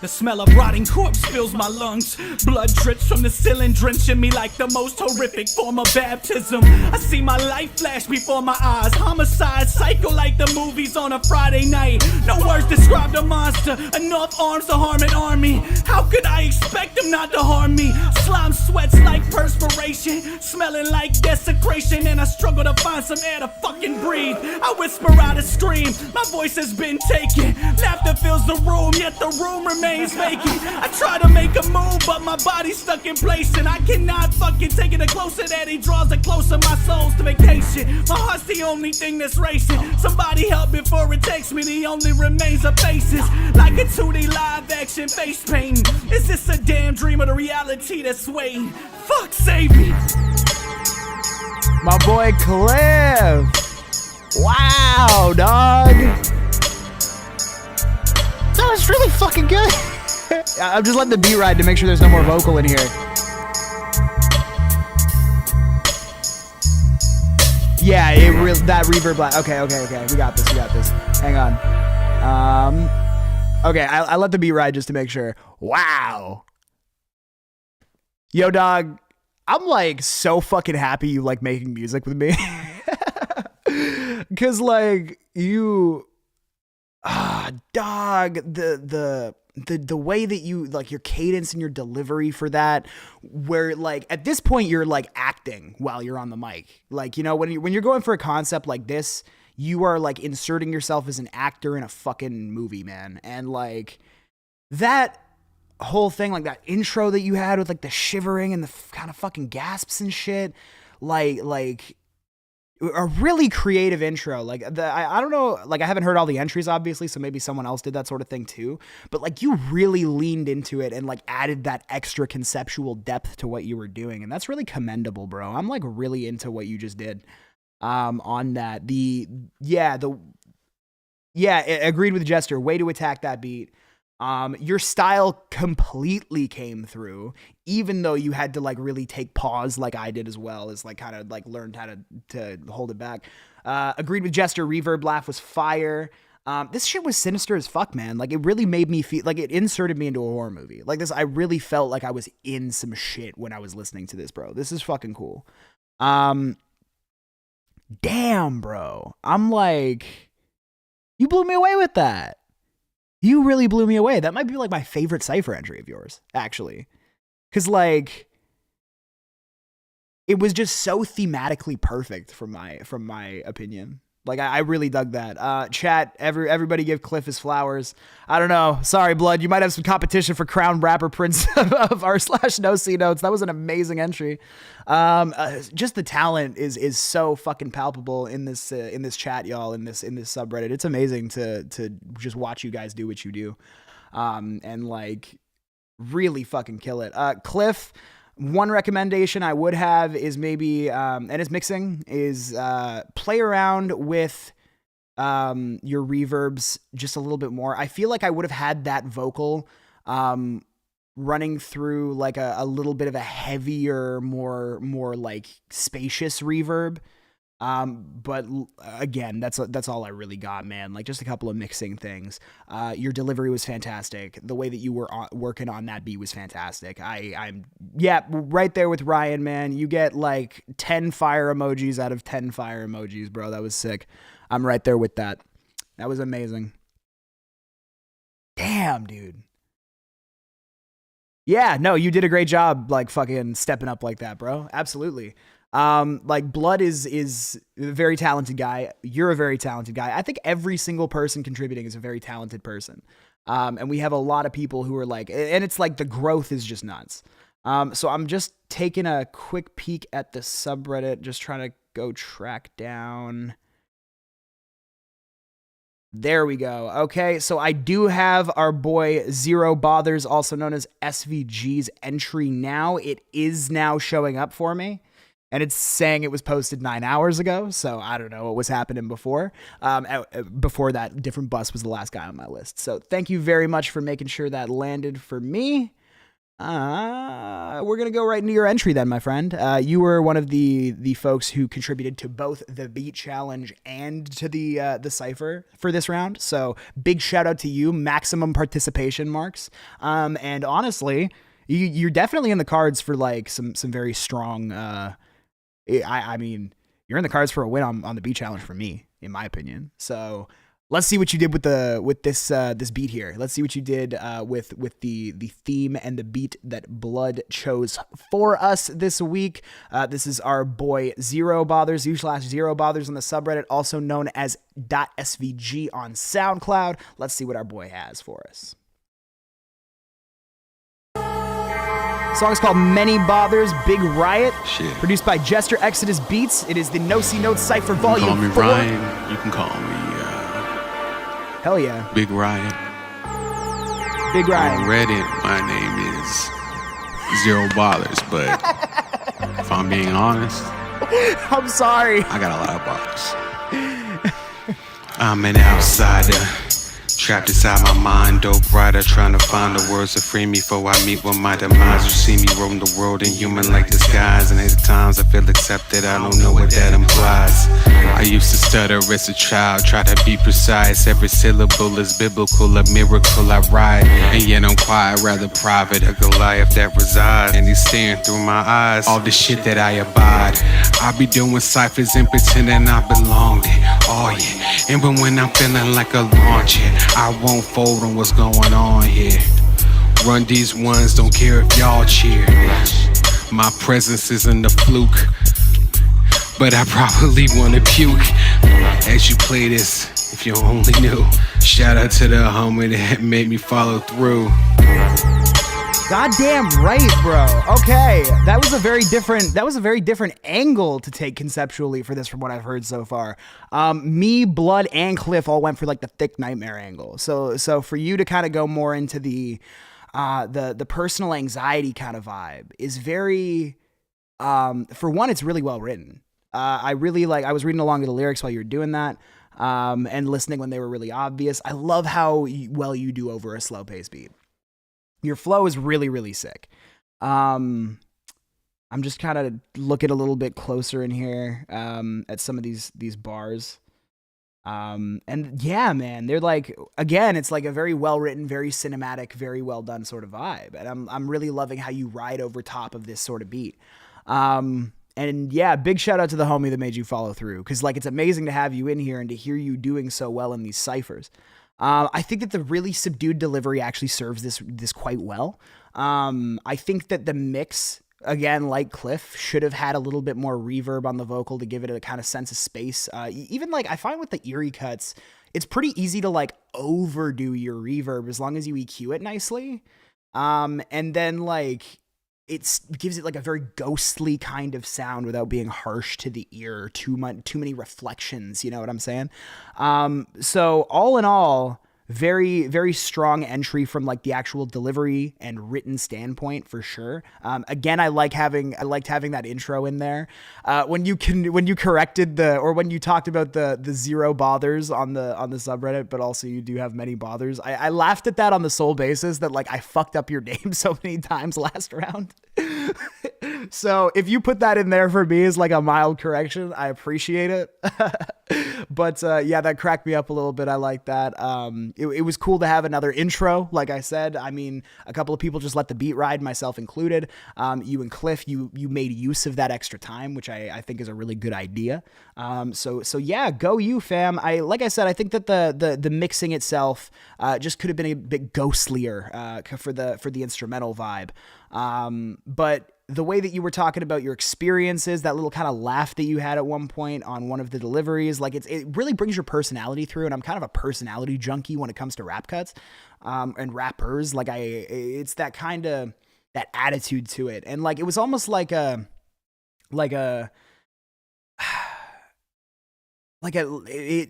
The smell of rotting corpse fills my lungs. Blood drips from the ceiling, drenching me like the most horrific form of baptism. I see my life flash before my eyes. Homicide, psycho like the movies on a Friday night. No words describe the monster. Enough arms to harm an army. How could I expect them not to harm me? Slime sweats like perspiration, smelling like desecration, and I struggle to find some air to fucking breathe. I whisper out a scream. My voice has been taken. Laughter fills the room, yet the room remains vacant. I try to make a move, but my body's stuck in place, and I cannot fucking take it. The closer that he draws, the closer my soul's to vacation. My heart's the only thing that's racing. Somebody help before it takes me. The only remains are faces, like a 2D live action face painting. Is this a damn dream or the reality that's waiting? Fuck, save me. My boy Cliff. Wow, dog. That was really fucking good. I'm just letting the beat ride to make sure there's no more vocal in here. Yeah, that reverb line. Okay. We got this. Hang on. Okay, I let the beat ride just to make sure. Wow. Yo, dog, I'm like so fucking happy you like making music with me. Cause like you, dog, the way that you like your cadence and your delivery for that, where like at this point you're like acting while you're on the mic. Like, you know, when you're going for a concept like this, you are like inserting yourself as an actor in a fucking movie, man. And like that whole thing, like that intro that you had with like the shivering and the kind of fucking gasps and shit, like a really creative intro. Like I don't know, like I haven't heard all the entries obviously, so maybe someone else did that sort of thing too, but like you really leaned into it and like added that extra conceptual depth to what you were doing, and that's really commendable, bro. I'm like really into what you just did on that. Agreed with Jester. Way to attack that beat. Your style completely came through, even though you had to like really take pause like I did as well, as like kind of like learned how to hold it back. Agreed with Jester. Reverb laugh was fire. This shit was sinister as fuck, man. Like it really made me feel like it inserted me into a horror movie. Like this, I really felt like I was in some shit when I was listening to this, bro. This is fucking cool. Damn, bro. I'm like, you blew me away with that. You really blew me away. That might be like my favorite Cypher entry of yours, actually. Because like, it was just so thematically perfect from my opinion. Like, I really dug that. Chat, everybody give Cliff his flowers. I don't know. Sorry, Blood. You might have some competition for Crown Rapper Prince of r/NoCNotes. That was an amazing entry. Just the talent is so fucking palpable in this chat, y'all, in this subreddit. It's amazing to just watch you guys do what you do. And like really fucking kill it. Cliff, one recommendation I would have is maybe, and it's mixing, is play around with your reverbs just a little bit more. I feel like I would have had that vocal running through like a little bit of a heavier, more like spacious reverb. But again, that's all I really got, man. Like just a couple of mixing things. Your delivery was fantastic. The way that you were working on that beat was fantastic. I'm right there with Ryan, man. You get like 10 fire emojis out of 10 fire emojis, bro. That was sick. I'm right there with that. That was amazing. Damn, dude. Yeah, no, you did a great job, like fucking stepping up like that, bro. Absolutely. Like Blood is a very talented guy. You're a very talented guy. I think every single person contributing is a very talented person. And we have a lot of people who are like, and it's like the growth is just nuts. So I'm just taking a quick peek at the subreddit, just trying to go track down. There we go. Okay, so I do have our boy Zero Bothers, also known as SVG's entry now. It is now showing up for me. And it's saying it was posted 9 hours ago, so I don't know what was happening before. Before that, Different Bus was the last guy on my list. So thank you very much for making sure that landed for me. We're going to go right into your entry then, my friend. You were one of the folks who contributed to both the beat challenge and to the cipher for this round. So big shout out to you, maximum participation marks. And honestly, you're definitely in the cards for like some very strong... I mean, you're in the cards for a win on the beat challenge for me, in my opinion. So let's see what you did with this beat here. Let's see what you did with the theme and the beat that Blood chose for us this week. This is our boy Zero Bothers, /Zero Bothers on the subreddit, also known as .svg on SoundCloud. Let's see what our boy has for us. The song is called Many Bothers, Big Riot. Shit. Produced by Jester Exodus Beats. It is the NoCNotes Cypher Volume 4. You can call me Ryan. You can call me hell yeah. Big Riot. Big Riot. On Reddit, my name is Zero Bothers, but if I'm being honest, I'm sorry. I got a lot of bothers. I'm an outsider. Trapped inside my mind, dope rider, trying to find the words to free me before I meet with my demise. You see me roam the world in human like disguise, and at times I feel accepted, I don't know what that implies. I used to stutter as a child, try to be precise. Every syllable is biblical, a miracle I ride. And yet I'm quiet, rather private, a Goliath that resides. And he's staring through my eyes, all the shit that I abide. I be doing ciphers and pretending I belong there. Oh yeah, and when I'm feeling like a launch hit, I won't fold on what's going on here. Run these ones, don't care if y'all cheer. My presence isn't a fluke, but I probably wanna puke as you play this, if you only knew. Shout out to the homie that made me follow through. Goddamn right, bro. Okay, that was a very different angle to take conceptually for this from what I've heard so far. Me, Blood, and Cliff all went for like the thick nightmare angle. So for you to kind of go more into the personal anxiety kind of vibe is very, for one, it's really well written. I was reading along with the lyrics while you were doing that, and listening when they were really obvious. I love how well you do over a slow pace beat. Your flow is really, really sick. I'm just kind of looking a little bit closer in here at some of these bars. And yeah, man, they're like, again, it's like a very well written, very cinematic, very well done sort of vibe. And I'm really loving how you ride over top of this sort of beat. And yeah, big shout out to the homie that made you follow through. Cause like, it's amazing to have you in here and to hear you doing so well in these ciphers. I think that the really subdued delivery actually serves this quite well. I think that the mix again, like Cliff, should have had a little bit more reverb on the vocal to give it a kind of sense of space. Even like I find with the eerie cuts, it's pretty easy to like overdo your reverb as long as you EQ it nicely. And then like it gives it like a very ghostly kind of sound without being harsh to the ear, too many reflections, you know what I'm saying? So all in all, very, very strong entry from like the actual delivery and written standpoint for sure. Again, I liked having that intro in there. When you corrected when you talked about the zero bothers on the subreddit, but also you do have many bothers. I laughed at that on the sole basis that like I fucked up your name so many times last round. So if you put that in there for me as like a mild correction, I appreciate it. But yeah, that cracked me up a little bit. I like that. It was cool to have another intro. Like I said, I mean, a couple of people just let the beat ride, myself included. You and Cliff, you made use of that extra time, which I think is a really good idea. So yeah, go you, fam. Like I said, I think that the mixing itself just could have been a bit ghostlier for the instrumental vibe. But the way that you were talking about your experiences, that little kind of laugh that you had at one point on one of the deliveries, like it really brings your personality through. And I'm kind of a personality junkie when it comes to rap cuts, and rappers. Like it's that kind of, that attitude to it. And like, it was almost like it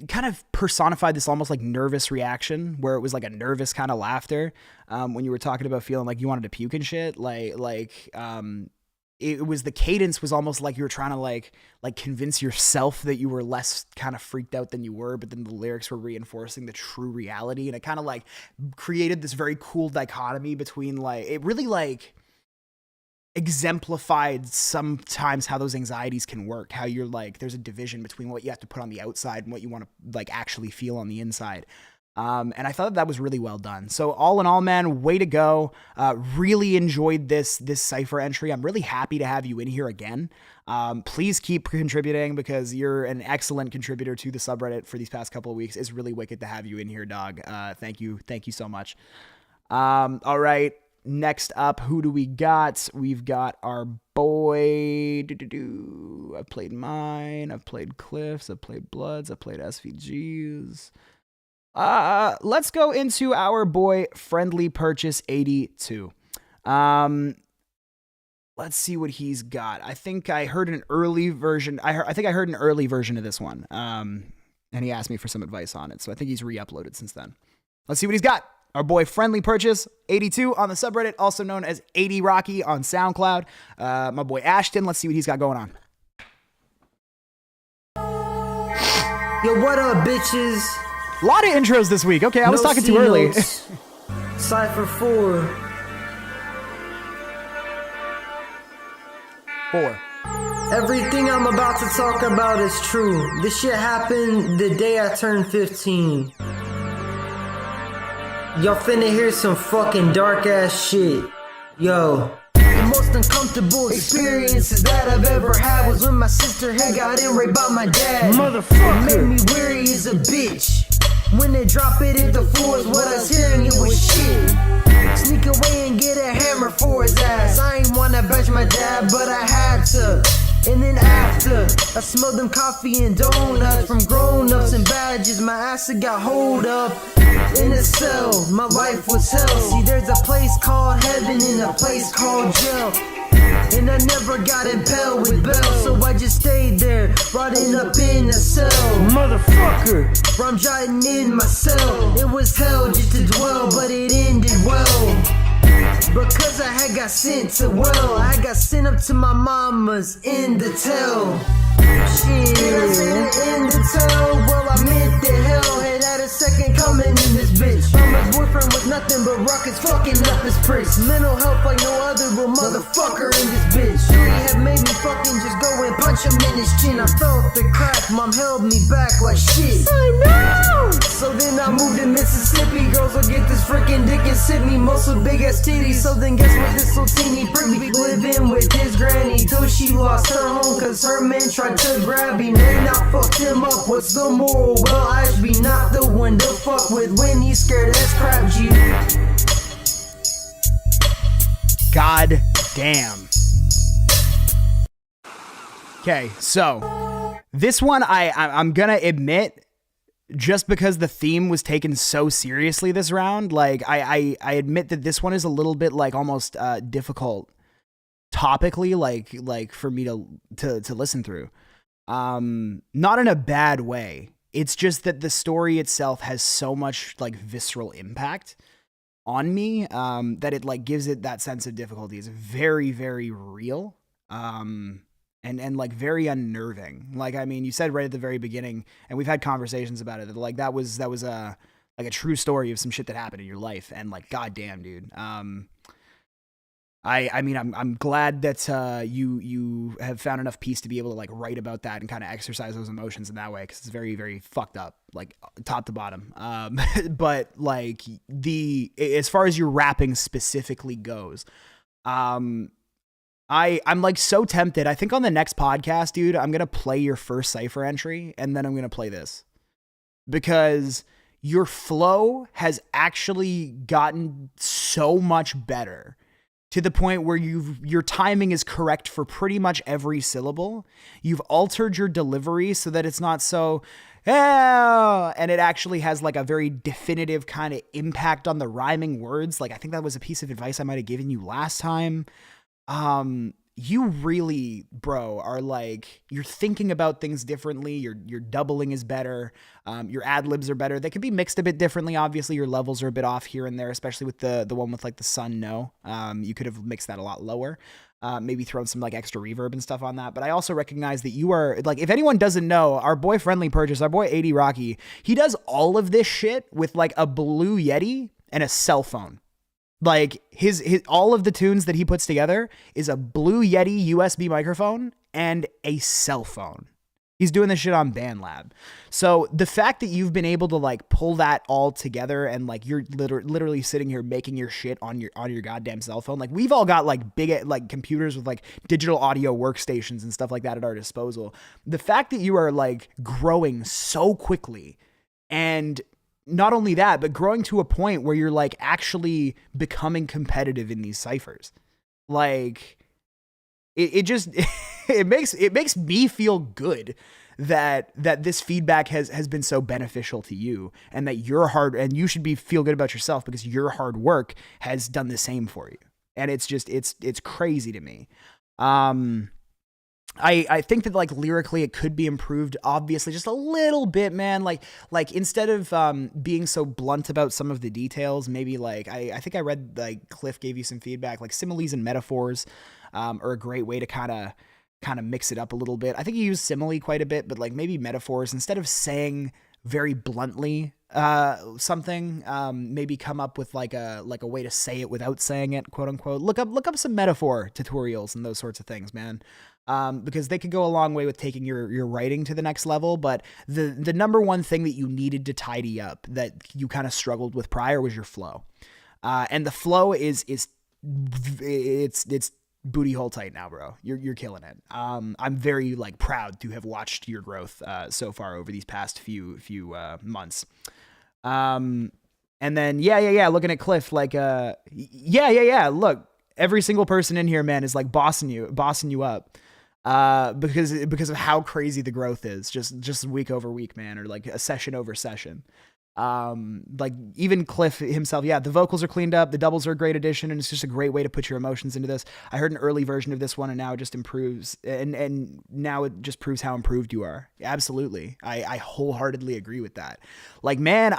kind of personified this almost like nervous reaction where it was like a nervous kind of laughter. When you were talking about feeling like you wanted to puke and shit, it was, the cadence was almost like you were trying to like convince yourself that you were less kind of freaked out than you were, but then the lyrics were reinforcing the true reality. And it kind of like created this very cool dichotomy between like, it really like exemplified sometimes how those anxieties can work, how you're like, there's a division between what you have to put on the outside and what you want to like actually feel on the inside. And I thought that was really well done. So all in all, man, way to go. Really enjoyed this cypher entry. I'm really happy to have you in here again. Please keep contributing because you're an excellent contributor to the subreddit for these past couple of weeks. It's really wicked to have you in here, dog. Thank you so much. All right. Next up, who do we got? We've got our boy. I've played mine. I've played Cliffs. I've played Bloods. I've played SVGs. Let's go into our boy Friendly Purchase 82. Let's see what he's got. I think I heard an early version. I think I heard an early version of this one. And he asked me for some advice on it. So I think he's re-uploaded since then. Let's see what he's got. Our boy Friendly Purchase 82 on the subreddit, also known as 80 Rocky on SoundCloud. My boy Ashton, let's see what he's got going on. Yo, what up, bitches? A lot of intros this week. Okay, I was talking too early. Cypher 4. 4. Everything I'm about to talk about is true. This shit happened the day I turned 15. Y'all finna hear some fucking dark ass shit. Yo. The most uncomfortable experiences that I've ever had was when my sister had got raped by my dad. Motherfucker. What made me weary is a bitch. When they drop it at the floor is what I was hearing, it was shit. Sneak away and get a hammer for his ass. I ain't wanna bash my dad, but I had to. And then after, I smelled them coffee and donuts from grown-ups and badges. My ass had got holed up in a cell. My life was hell. See, there's a place called heaven and a place called jail. And I never got impaled with bells, so I just stayed there, rotting up in a cell. Motherfucker, I'm jotting in my cell. It was hell just to dwell, but it ended well. Because I had got sent to I got sent up to my mama's in the tell. Shit, in the tell, well I meant the hell. Had a second coming in this bitch. My boyfriend was nothing but rockets fucking up his pricks. Mental health like no other real motherfucker in this bitch. She had made me fucking just go and punch him in his chin. I felt the crack, mom held me back like shit. I know. So then I moved to Mississippi. Girls will get this freaking dick and sit me, most with big ass titties. So then guess what, this little teeny prick be living with his granny till she lost her home, cause her man tried to grab him. Then I fucked him up. What's the moral? Well, I should be not the one to fuck with when he's scared as crap, G. God damn. Okay, so this one I'm gonna admit, just because the theme was taken so seriously this round, like I admit that this one is a little bit like almost difficult topically, like for me to listen through. Not in a bad way. It's just that the story itself has so much like visceral impact on me that it like gives it that sense of difficulty. It's very, very real. And like very unnerving. Like, I mean, you said right at the very beginning, and we've had conversations about it, that like that was a like a true story of some shit that happened in your life. And like, goddamn, dude. I mean, I'm glad that you have found enough peace to be able to like write about that and kind of exercise those emotions in that way, because it's very, very fucked up, like top to bottom. But like as far as your rapping specifically goes, I'm like so tempted. I think on the next podcast, dude, I'm going to play your first Cypher entry and then I'm going to play this, because your flow has actually gotten so much better to the point where your timing is correct for pretty much every syllable. You've altered your delivery so that it's not so, and it actually has like a very definitive kind of impact on the rhyming words. Like, I think that was a piece of advice I might have given you last time. You really, bro, are like, you're thinking about things differently. Your doubling is better. Your ad libs are better. They can be mixed a bit differently. Obviously, your levels are a bit off here and there, especially with the one with like the sun. No, you could have mixed that a lot lower. Maybe thrown some like extra reverb and stuff on that. But I also recognize that you are like, if anyone doesn't know, our boy Friendly Purchase, our boy 80 Rocky, he does all of this shit with like a Blue Yeti and a cell phone. Like his all of the tunes that he puts together is a Blue Yeti USB microphone and a cell phone. He's doing this shit on BandLab. So the fact that you've been able to like pull that all together and like you're literally sitting here making your shit on your goddamn cell phone. Like, we've all got like big like computers with like digital audio workstations and stuff like that at our disposal. The fact that you are like growing so quickly, and not only that, but growing to a point where you're like actually becoming competitive in these ciphers. Like it just, it makes me feel good that this feedback has been so beneficial to you, and that and you should feel good about yourself because your hard work has done the same for you. And it's just, it's crazy to me. I think that like lyrically it could be improved, obviously, just a little bit, man. Like instead of being so blunt about some of the details, maybe like I think I read like Cliff gave you some feedback, like similes and metaphors are a great way to kind of mix it up a little bit. I think you use simile quite a bit, but like maybe metaphors, instead of saying very bluntly something, maybe come up with like a way to say it without saying it, quote unquote. Look up some metaphor tutorials and those sorts of things, man. Because they could go a long way with taking your writing to the next level. But the number one thing that you needed to tidy up, that you kind of struggled with prior, was your flow. And the flow is booty hole tight now, bro. You're killing it. I'm very like proud to have watched your growth so far over these past few months. And then looking at Cliff, like look, every single person in here, man, is like bossing you up. Because of how crazy the growth is, just week over week, man, or like a session over session. Like even Cliff himself, yeah, the vocals are cleaned up, the doubles are a great addition, and it's just a great way to put your emotions into this. I heard an early version of this one, and now it just improves, and now it just proves how improved you are. Absolutely. I wholeheartedly agree with that. Like, man,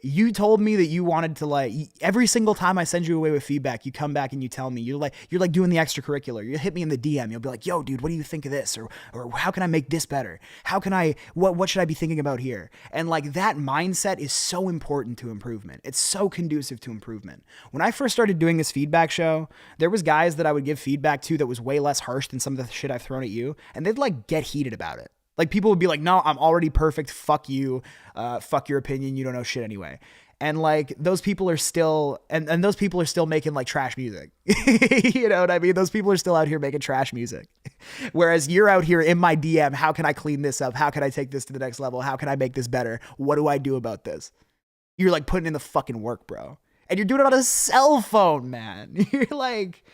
you told me that you wanted to, like, every single time I send you away with feedback, you come back and you tell me, you're like doing the extracurricular. You hit me in the DM, you'll be like, yo, dude, what do you think of this? Or how can I make this better? What should I be thinking about here? And like, that mindset is so important to improvement. It's so conducive to improvement. When I first started doing this feedback show, there was guys that I would give feedback to that was way less harsh than some of the shit I've thrown at you, and they'd like get heated about it. Like, people would be like, no, I'm already perfect. Fuck you. Fuck your opinion. You don't know shit anyway. And like, those people are still, and those people are still making like trash music. You know what I mean? Those people are still out here making trash music. Whereas you're out here in my DM, how can I clean this up? How can I take this to the next level? How can I make this better? What do I do about this? You're like putting in the fucking work, bro. And you're doing it on a cell phone, man. You're like,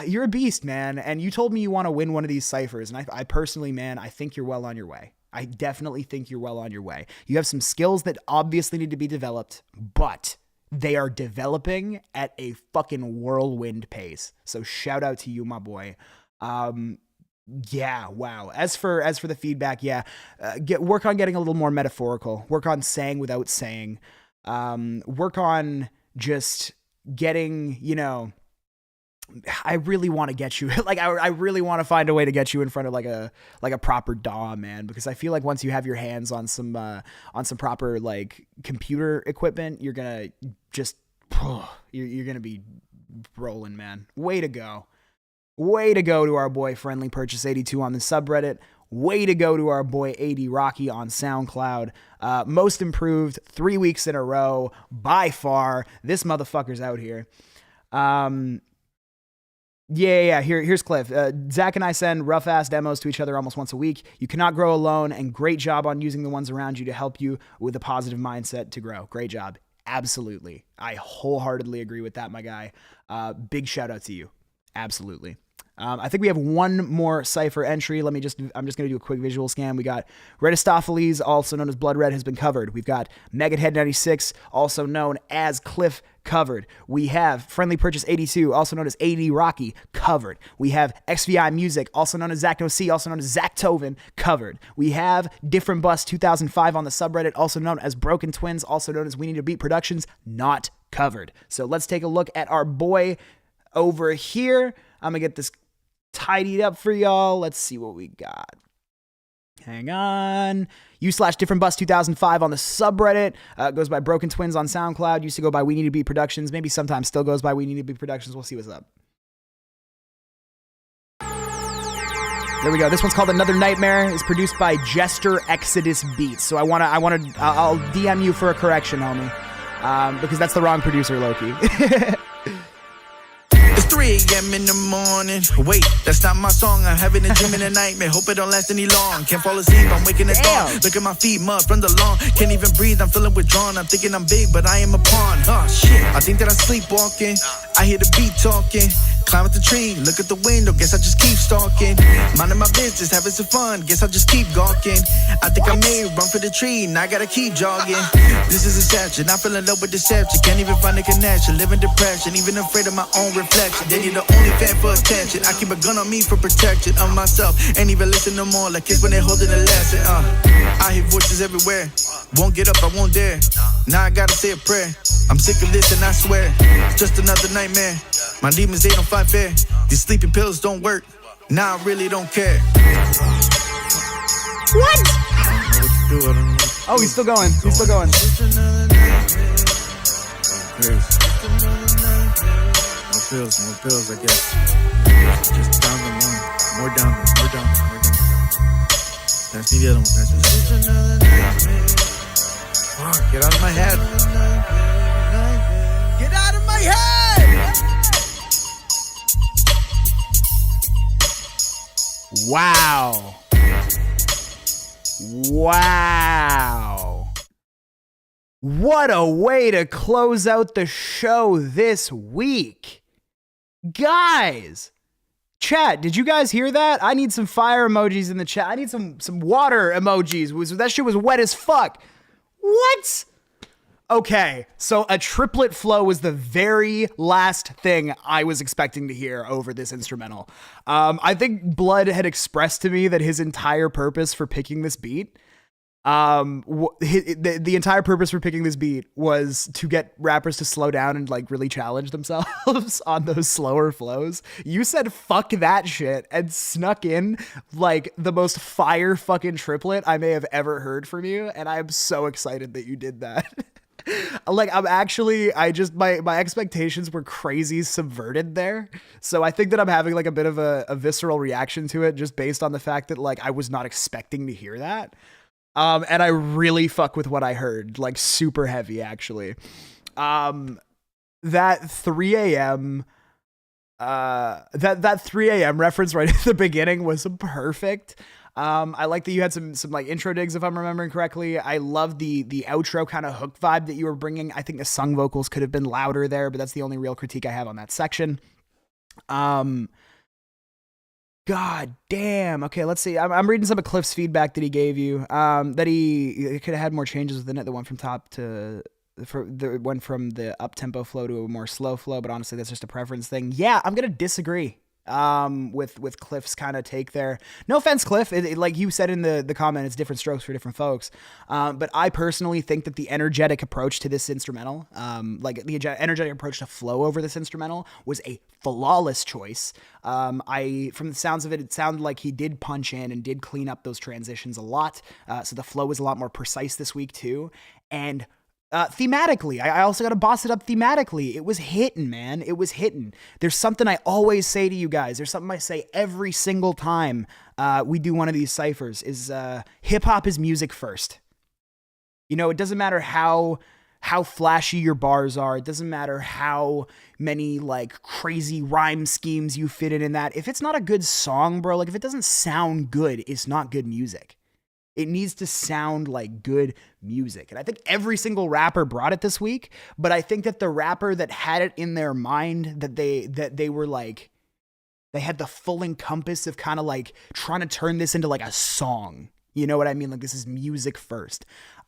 you're a beast, man. And you told me you want to win one of these ciphers. And I personally, man, I think you're well on your way. I definitely think you're well on your way. You have some skills that obviously need to be developed, but they are developing at a fucking whirlwind pace. So shout out to you, my boy. Yeah, wow. As for the feedback, yeah, work on getting a little more metaphorical. Work on saying without saying. Work on just getting, I really want to get you like I really want to find a way to get you in front of like a proper DAW, man, because I feel like once you have your hands on some proper like computer equipment, you're gonna just you're gonna be rolling, man. Way to go to our boy Friendly Purchase 82 on the subreddit. Way to go to our boy AD Rocky on SoundCloud. Most improved 3 weeks in a row by far. This motherfucker's out here. Yeah. Here's Cliff. Zach and I send rough-ass demos to each other almost once a week. You cannot grow alone, and great job on using the ones around you to help you with a positive mindset to grow. Great job. Absolutely. I wholeheartedly agree with that, my guy. Big shout out to you. Absolutely. I think we have one more cipher entry. I'm just going to do a quick visual scan. We got Redistopheles, also known as Blood Red, has been covered. We've got Megadhead 96, also known as Cliff, covered. We have Friendly Purchase 82, also known as AD Rocky, covered. We have XVI Music, also known as ZakNoC, also known as Zach Tovin, covered. We have Different Bus 2005 on the subreddit, also known as Broken Twins, also known as We Need to Beat Productions, not covered. So let's take a look at our boy over here. I'm going to get this tidied up for y'all. Let's see what we got. Hang on. U/Different Bus 2005 on the subreddit. Goes by Broken Twins on SoundCloud. Used to go by We Need to Beat Productions. Maybe sometimes still goes by We Need to Beat Productions. We'll see what's up. There we go. This one's called Another Nightmare. It's produced by Jester Exodus Beats. So I'll DM you for a correction, homie. Because that's the wrong producer, Loki. It's 3 a.m. in the morning. Wait, that's not my song. I'm having a dream and a nightmare. Hope it don't last any long. Can't fall asleep, I'm waking at dawn. Look at my feet, mud from the lawn. Can't even breathe, I'm feeling withdrawn. I'm thinking I'm big, but I am a pawn. Oh shit, I think that I'm sleepwalking. I hear the beat talking. Climb up the tree, look at the window, guess I just keep stalking. Minding my business, having some fun, guess I'll just keep gawking. I think I may run for the tree, now I gotta keep jogging. This is deception, I fell in love with deception. Can't even find a connection, living depression, even afraid of my own reflection. They need the only fan for attention. I keep a gun on me for protection of myself. Ain't even listen no more, like kids when they're holding a lesson. I hear voices everywhere, won't get up, I won't dare. Now I gotta say a prayer, I'm sick of this and I swear, it's just another nightmare. My demons, they don't fight fair. These sleeping pills don't work. Now I really don't care. What? Oh, he's still going. He's still going. More pills, I guess. Just down the one. More down. Pass me the other one. Oh, get out of my head. Get out of my head! Wow. What a way to close out the show this week. Guys, chat, did you guys hear that? I need some fire emojis in the chat. I need some water emojis. That shit was wet as fuck. What? Okay, so a triplet flow was the very last thing I was expecting to hear over this instrumental. I think Blood had expressed to me that his entire purpose for picking this beat, the entire purpose for picking this beat was to get rappers to slow down and like really challenge themselves on those slower flows. You said fuck that shit and snuck in like the most fire fucking triplet I may have ever heard from you, and I'm so excited that you did that. Like my expectations were crazy subverted there. So I think that I'm having like a bit of a visceral reaction to it just based on the fact that like I was not expecting to hear that. And I really fuck with what I heard, like super heavy actually. That 3 a.m. That 3 a.m. reference right at the beginning was perfect. I like that you had some like intro digs, if I'm remembering correctly. I love the outro kind of hook vibe that you were bringing. I think the sung vocals could have been louder there, but that's the only real critique I have on that section. God damn. Okay, let's see. I'm reading some of Cliff's feedback that he gave you. That he could have had more changes within it. The one from top to went from the up tempo flow to a more slow flow. But honestly, that's just a preference thing. Yeah, I'm gonna disagree. With Cliff's kind of take there. No offense, Cliff. Like you said in the comment, it's different strokes for different folks. But I personally think that the energetic approach to this instrumental, like the energetic approach to flow over this instrumental, was a flawless choice. From the sounds of it, it sounded like he did punch in and did clean up those transitions a lot. So the flow was a lot more precise this week too. And thematically, I also got to boss it up thematically. It was hitting, man. It was hitting. There's something I always say to you guys. There's something I say every single time we do one of these ciphers is hip hop is music first. You know, it doesn't matter how flashy your bars are. It doesn't matter how many like crazy rhyme schemes you fit in that. If it's not a good song, bro, like if it doesn't sound good, it's not good music. It needs to sound like good music. And I think every single rapper brought it this week, but I think that the rapper that had it in their mind that they were like, they had the full encompass of kind of like trying to turn this into like a song. You know what I mean? Like this is music first.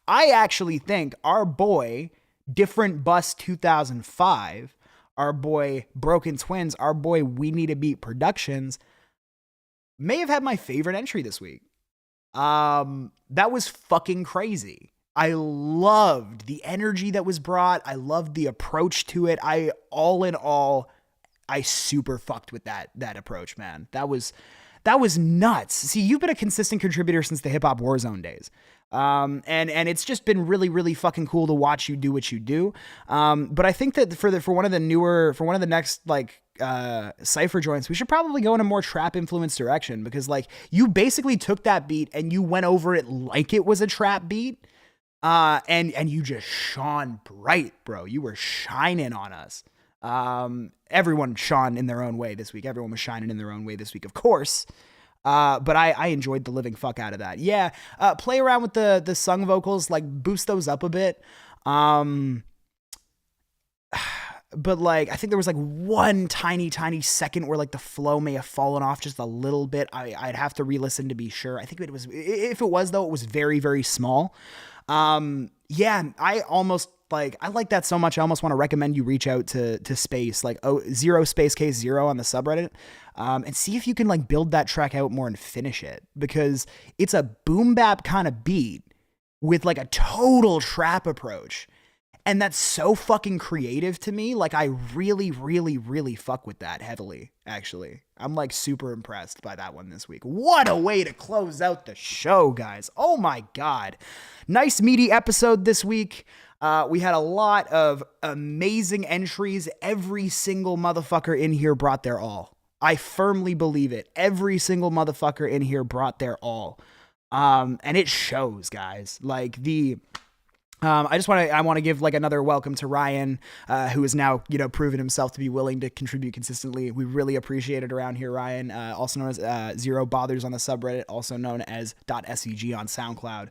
I actually think our boy, Different Bus 2005, our boy Broken Twins, our boy We Need a Beat Productions may have had my favorite entry this week. That was fucking crazy. I loved the energy that was brought. I loved the approach to it. All in all, I super fucked with that approach, man. That was nuts. See, you've been a consistent contributor since the Hip Hop Warzone days. And it's just been really, really fucking cool to watch you do what you do. But I think that for one of the next like cypher joints, we should probably go in a more trap influenced direction, because like you basically took that beat and you went over it like it was a trap beat. And you just shone bright, bro. You were shining on us. Everyone shone in their own way this week. Everyone was shining in their own way this week, of course. But I enjoyed the living fuck out of that. Yeah. Play around with the sung vocals, like boost those up a bit. But like, I think there was like one tiny second where like the flow may have fallen off just a little bit. I'd have to re-listen to be sure. I think if it was though, it was very, very small. Yeah, I like that so much. I almost want to recommend you reach out to Space, like Zero Space Case Zero on the subreddit, and see if you can like build that track out more and finish it, because it's a boom bap kind of beat with like a total trap approach. And that's so fucking creative to me. Like I really, really, really fuck with that heavily, actually. I'm like super impressed by that one this week. What a way to close out the show, guys. Oh my God. Nice meaty episode this week. We had a lot of amazing entries. Every single motherfucker in here brought their all. I firmly believe it. Every single motherfucker in here brought their all. And it shows, guys. Like I want to give like another welcome to Ryan, who has now, proven himself to be willing to contribute consistently. We really appreciate it around here, Ryan, also known as Zero Bothers on the subreddit, also known as .seg on SoundCloud.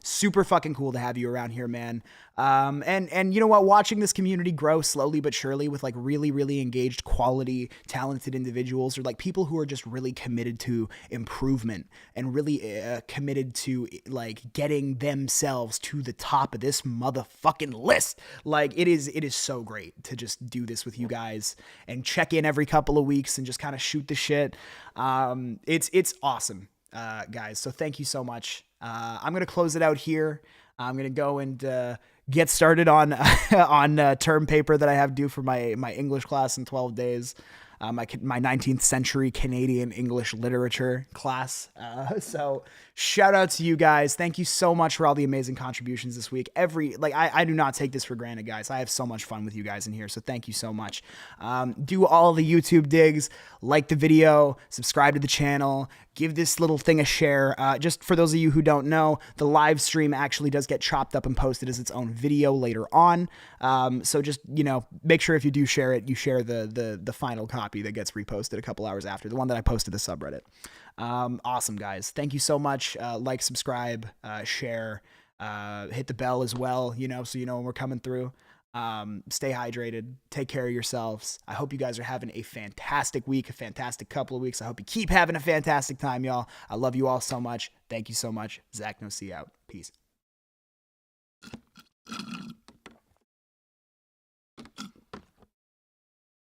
Super fucking cool to have you around here, man. And you know what, watching this community grow slowly but surely with like really, really engaged, quality, talented individuals, or like people who are just really committed to improvement and really committed to like getting themselves to the top of this motherfucking list. Like it is so great to just do this with you guys and check in every couple of weeks and just kind of shoot the shit. It's awesome, guys. So thank you so much. I'm going to close it out here. I'm going to go and get started on term paper that I have due for my English class in 12 days. My 19th century Canadian English literature class. So shout out to you guys. Thank you so much for all the amazing contributions this week. I do not take this for granted, guys. I have so much fun with you guys in here. So thank you so much. Do all the YouTube digs, like the video, subscribe to the channel, give this little thing a share. Just for those of you who don't know, the live stream actually does get chopped up and posted as its own video later on. So just, make sure if you do share it, you share the final copy that gets reposted a couple hours after, the one that I posted to the subreddit. Awesome, guys. Thank you so much. Like, subscribe, share, hit the bell as well, so you know when we're coming through. Stay hydrated. Take care of yourselves. I hope you guys are having a fantastic week, a fantastic couple of weeks. I hope you keep having a fantastic time, y'all. I love you all so much. Thank you so much. ZakNoC out. Peace.